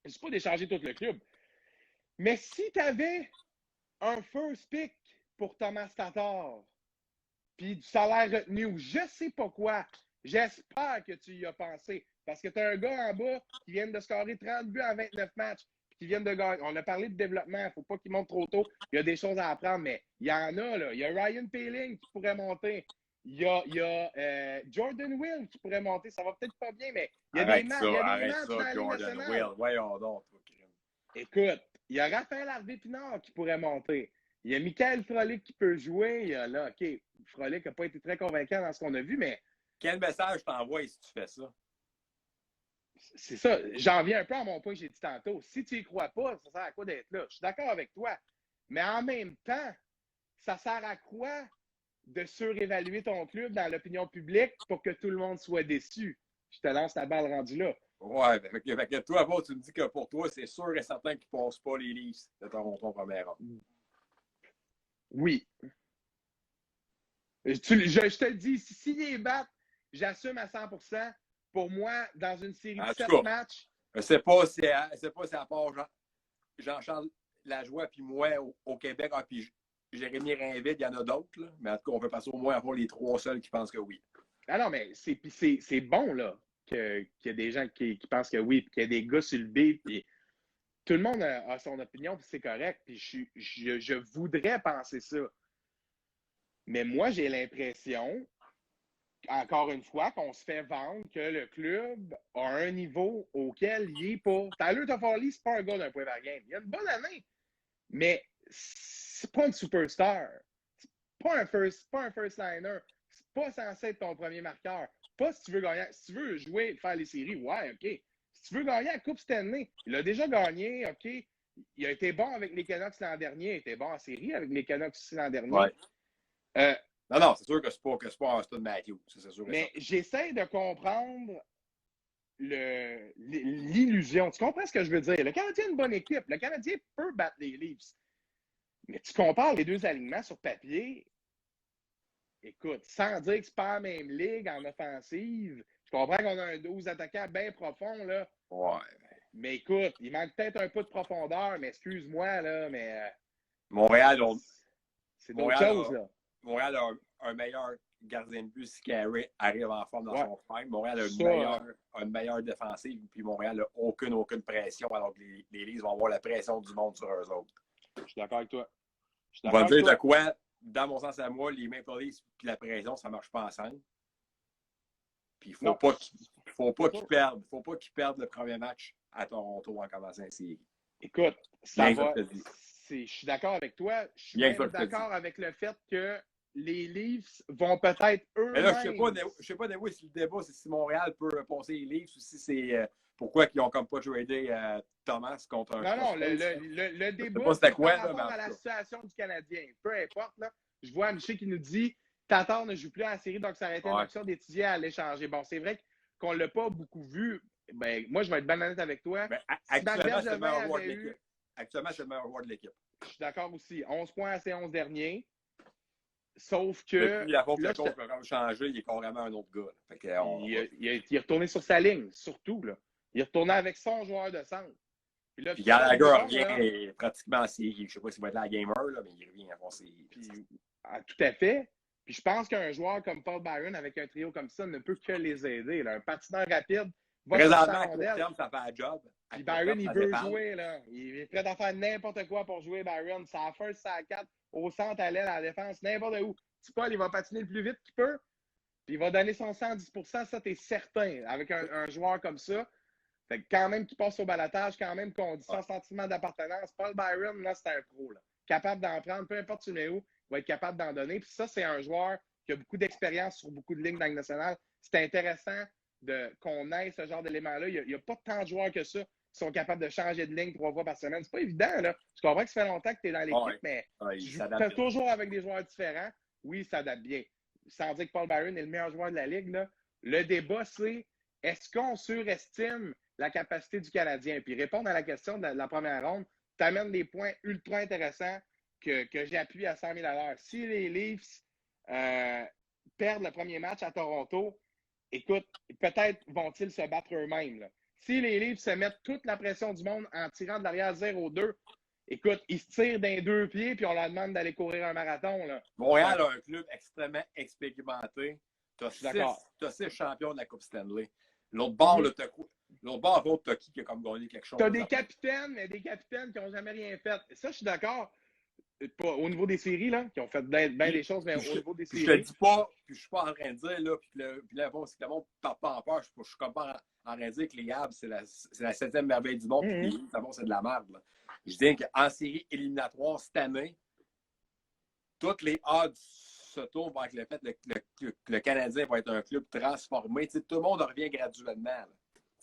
ne suis pas d'échanger tout le club. Mais si tu avais un first pick pour Thomas Tatar, puis du salaire retenu ou je ne sais pas quoi, j'espère que tu y as pensé. Parce que tu as un gars en bas qui vient de scorer 30 buts en 29 matchs, qui vient de gagner. On a parlé de développement, il ne faut pas qu'il monte trop tôt. Il y a des choses à apprendre, mais il y en a, là. Il y a Ryan Poehling qui pourrait monter. Il y a Jordan Will qui pourrait monter. Ça va peut-être pas bien, mais il y a des matchs dans la Ligue nationale. Will. Voyons donc. Écoute, il y a Raphaël Harvey-Pinard qui pourrait monter. Il y a Michael Frolik qui peut jouer. Il y a là, OK, Frolik n'a pas été très convaincant dans ce qu'on a vu, mais... Quel message t'envoies si tu fais ça? C'est ça. J'en viens un peu à mon point que j'ai dit tantôt. Si tu n'y crois pas, ça sert à quoi d'être là? Je suis d'accord avec toi. Mais en même temps, ça sert à quoi de surévaluer ton club dans l'opinion publique pour que tout le monde soit déçu? Je te lance la balle rendue là. Ouais, fait que toi, bon, tu me dis que pour toi, c'est sûr et certain qu'ils ne passent pas les Leafs de Toronto en première ronde. Oui. Je te le dis, s'ils les battent, j'assume à 100%. Pour moi, dans une série de 7 matchs. Je ne sais pas si à part Jean-Charles Lajoie puis moi au Québec, puis Jérémy Rainville, il y en a d'autres. Là. Mais en tout cas, on peut passer au moins avoir les 3 seuls qui pensent que oui. Ah non, mais c'est bon là qu'il y a des gens qui pensent que oui, puis qu'il y a des gars sur le B. Puis tout le monde a son opinion, puis c'est correct. Puis je voudrais penser ça. Mais moi, j'ai l'impression, encore une fois, qu'on se fait vendre que le club a un niveau auquel il n'est pas. Tyler Toffoli, c'est pas un gars d'un point par game. Il a une bonne année, mais c'est pas une superstar. C'est pas un first liner. C'est pas censé être ton premier marqueur. Pas si tu veux gagner. Si tu veux jouer, faire les séries, ouais, OK. Si tu veux gagner la Coupe Stanley, il a déjà gagné, OK. Il a été bon avec les Canucks l'an dernier. Il était bon en série avec les Canucks aussi l'an dernier. Ouais. Non, c'est sûr que c'est pas Austin Matthews. C'est sûr. Mais j'essaie de comprendre l'illusion. Tu comprends ce que je veux dire? Le Canadien a une bonne équipe. Le Canadien peut battre les Leafs. Mais tu compares les deux alignements sur papier, écoute, sans dire que c'est pas la même ligue en offensive, je comprends qu'on a un 12 attaquants bien profond, là. Ouais. Mais écoute, il manque peut-être un peu de profondeur, mais excuse-moi, là, mais... Montréal, c'est d'autres choses, là. Montréal a un meilleur gardien de but si Carey arrive en forme dans son prime. Montréal a une meilleure défensive, puis Montréal n'a aucune pression, alors que les Leafs vont avoir la pression du monde sur eux autres. Je suis d'accord avec toi. On va dire de quoi, dans mon sens à moi, les Maple Leafs et la pression, ça ne marche pas ensemble. Puis il ne faut pas qu'ils perdent le premier match à Toronto en commençant la série. Écoute, ça Bien que ça va. te dit. Je suis d'accord avec toi. Je suis Bien que ça même te dit. d'accord avec le fait que les Leafs vont peut-être Mais là, je eux-mêmes. sais pas Néo, si le débat, c'est si Montréal peut passer les Leafs ou si c'est pourquoi ils ont comme pas tradé Thomas contre un Non, non, Space. le Je sais débat, pas c'était c'est par quoi, là, mais rapport en à la tout cas. situation du Canadien. Peu importe, là. Je vois Michel qui nous dit Tatar ne joue plus en série, donc ça aurait été une Ouais. option d'étudier à l'échanger. Bon, c'est vrai qu'on ne l'a pas beaucoup vu. Ben, moi, je vais être bien honnête avec toi. Mais Si actuellement, Marc c'est le meilleur joueur de avait eu, l'équipe. Actuellement, c'est le meilleur joueur de l'équipe. je suis d'accord aussi, 11 points à ses 11 derniers. Sauf que Depuis la fois que là, le coach a changé, il est carrément un autre gars. Là. Fait que, il est retourné sur sa ligne, surtout. Là. Il est retourné avec son joueur de centre. Puis là, Puis tout ça, Gallagher bon, revient là, pratiquement en série. Je ne sais pas s'il va être là à Gamer, là, mais il revient en série. puis, tout à fait. Puis je pense qu'un joueur comme Paul Byron, avec un trio comme ça, ne peut que les aider. Là. Un patineur rapide va chercher Présentement, la à court rondelle. terme, ça fait un job. Puis Byron, il veut jouer. Là. Il est prêt à faire n'importe quoi pour jouer, Byron. Ça a first, ça a 4, au centre, à l'aile, à la défense, n'importe où. Petit Paul, il va patiner le plus vite qu'il peut. Puis il va donner son 110 %, ça, t'es certain. Avec un joueur comme ça, fait que quand même qu'il passe au balotage, quand même qu'on dit sans sentiment d'appartenance, Paul Byron, là, c'est un pro. Là. Capable d'en prendre, peu importe tu mets où, il va être capable d'en donner. Puis ça, c'est un joueur qui a beaucoup d'expérience sur beaucoup de lignes dans le national. C'est intéressant qu'on ait ce genre d'élément-là. Il n'y a pas tant de joueurs que ça qui sont capables de changer de ligne 3 fois par semaine. C'est pas évident, là. Je comprends que ça fait longtemps que tu es dans l'équipe, mais tu joues toujours avec des joueurs différents. Oui, ça adapte bien. Sans dire que Paul Byron est le meilleur joueur de la Ligue, là. Le débat, c'est est-ce qu'on surestime la capacité du Canadien? Puis répondre à la question de la première ronde, tu amènes des points ultra intéressants que j'appuie à 100 000 à l'heure. Si les Leafs perdent le premier match à Toronto, écoute, peut-être vont-ils se battre eux-mêmes. Là. Si les Leafs se mettent toute la pression du monde en tirant de l'arrière 0-2, écoute, ils se tirent d'un 2 pieds puis on leur demande d'aller courir un marathon. Là. Montréal a un club extrêmement expérimenté. Tu as 6 champions de la Coupe Stanley. L'autre bord, t'as qui a comme gagné quelque chose? Tu as des capitaines, mais des capitaines qui n'ont jamais rien fait. Ça, je suis d'accord. Pas au niveau des séries, là, qui ont fait bien des choses, mais au niveau des séries. Je te dis pas, puis je suis pas en train de dire, là, puis là, bon, si le monde ne part pas en peur, je suis comme pas en train de dire que les Habs, c'est la 7e merveille du monde, puis les Leafs, c'est de la merde. Là. Je dis qu'en série éliminatoire cette année, toutes les odds se tournent vers le fait que le Canadien va être un club transformé. T'sais, tout le monde revient graduellement.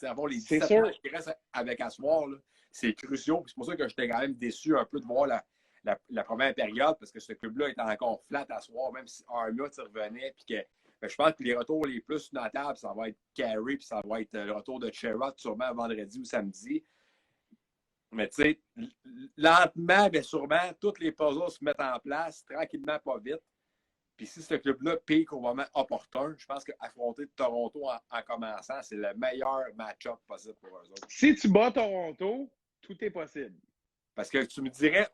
Avant les 17 matchs qui restent avec Assoir, c'est crucial. C'est pour ça que j'étais quand même déçu un peu de voir la première période, parce que ce club-là était encore flat à soir, même si Armia revenait. Puis que, je pense que les retours les plus notables, ça va être Carey, puis ça va être le retour de Sherrod, sûrement vendredi ou samedi. Mais tu sais, lentement, mais sûrement, toutes les puzzles se mettent en place, tranquillement, pas vite. Puis si ce club-là pique au moment opportun, je pense qu'affronter Toronto en commençant, c'est le meilleur match-up possible pour eux autres. Si tu bats Toronto, tout est possible. Parce que tu me dirais,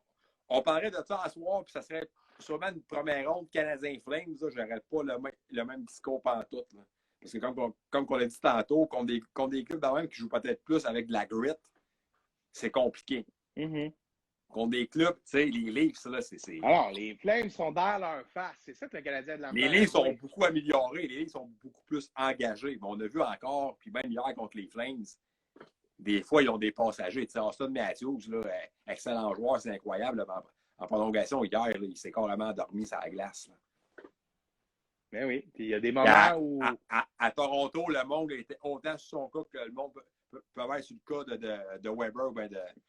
on parlerait de ça à soir, puis ça serait sûrement une première ronde Canadien Flames. J'aurais pas le même discours pantoute. Là. Parce que comme on l'a dit tantôt, contre des clubs quand même qui jouent peut-être plus avec de la grit, c'est compliqué. Contre des clubs, tu sais, les Leafs, là, c'est... Alors, les Flames sont dans leur face. C'est ça que le Canadien de la Les Leafs sont beaucoup améliorés. Les Leafs sont beaucoup plus engagés. Mais on a vu encore, puis même hier contre les Flames, des fois, ils ont des passagers. Tu sais, Austin Matthews, là, excellent joueur, c'est incroyable. Là, en prolongation, hier, là, il s'est carrément endormi sur la glace. Là. Mais oui, puis il y a des moments où... À Toronto, le monde était autant sur son cas que le monde peut être sur le cas de Weber ou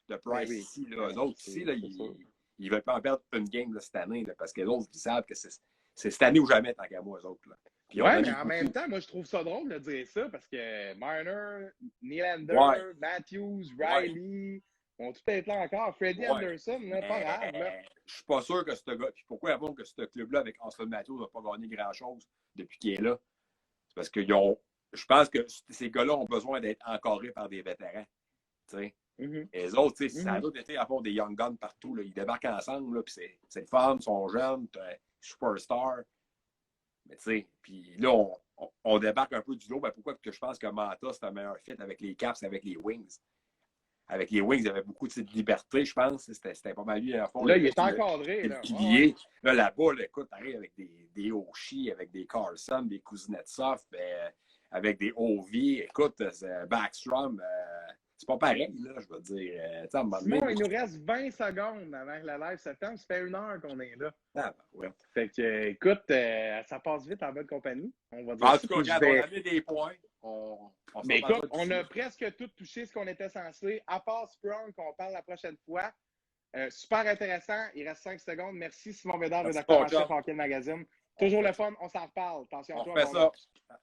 de Price ici. Là. Eux autres, ici, là, ils ne veulent pas en perdre une game là, cette année, là, parce que l'autre, ils savent que c'est cette année ou jamais, tant qu'à moi, eux autres. Là. Oui, mais en même temps, moi, je trouve ça drôle de dire ça, parce que Marner, Nylander, Matthews, Riley... vont tout être là encore. Freddie Anderson, là, pas grave. Là. Je suis pas sûr que ce gars. Puis pourquoi avant que ce club-là avec Austin Matthews n'a pas gagné grand-chose depuis qu'il est là? C'est parce qu'ils ont. Je pense que ces gars-là ont besoin d'être encorés par des vétérans. Et les autres, ça a d'autres été à fond des Young Guns partout. Là. Ils débarquent ensemble, là, puis c'est le fun, ils sont jeunes, superstars. Mais tu sais, puis là, on débarque un peu du lot. Ben, pourquoi que je pense que Manta, c'est un meilleur fit avec les Caps, avec les Wings? Avec les Wings, il y avait beaucoup de liberté, je pense. C'était pas mal lui, à fond. Là, il est encadré. Le pilier. Là, là-bas, là, écoute, t'arrives avec des Oshie, avec des Carlson, des Kuznetsov, avec des Ovi. Écoute, Backstrom, c'est pas pareil, là, je veux dire. Tu sais, à un moment Simon, donné, il nous reste 20 secondes avant que la live se termine. Ça fait 1 heure qu'on est là. ah, ben, ouais. Fait que, écoute, ça passe vite en bonne compagnie. On va dire En ça, tout cas, puis je regarde, on vais- a mis des points. On Mais s'en parlera écoute, on d'ici. a presque tout touché ce qu'on était censé, à part Sprung, qu'on parle la prochaine fois. Super intéressant. Il reste 5 secondes. Merci, Simon Bédard, Merci, rédacteur mon en chef chum. Hockey Magazine. Toujours le fun. On s'en reparle. Attention à On toi, refait mon gars. ça.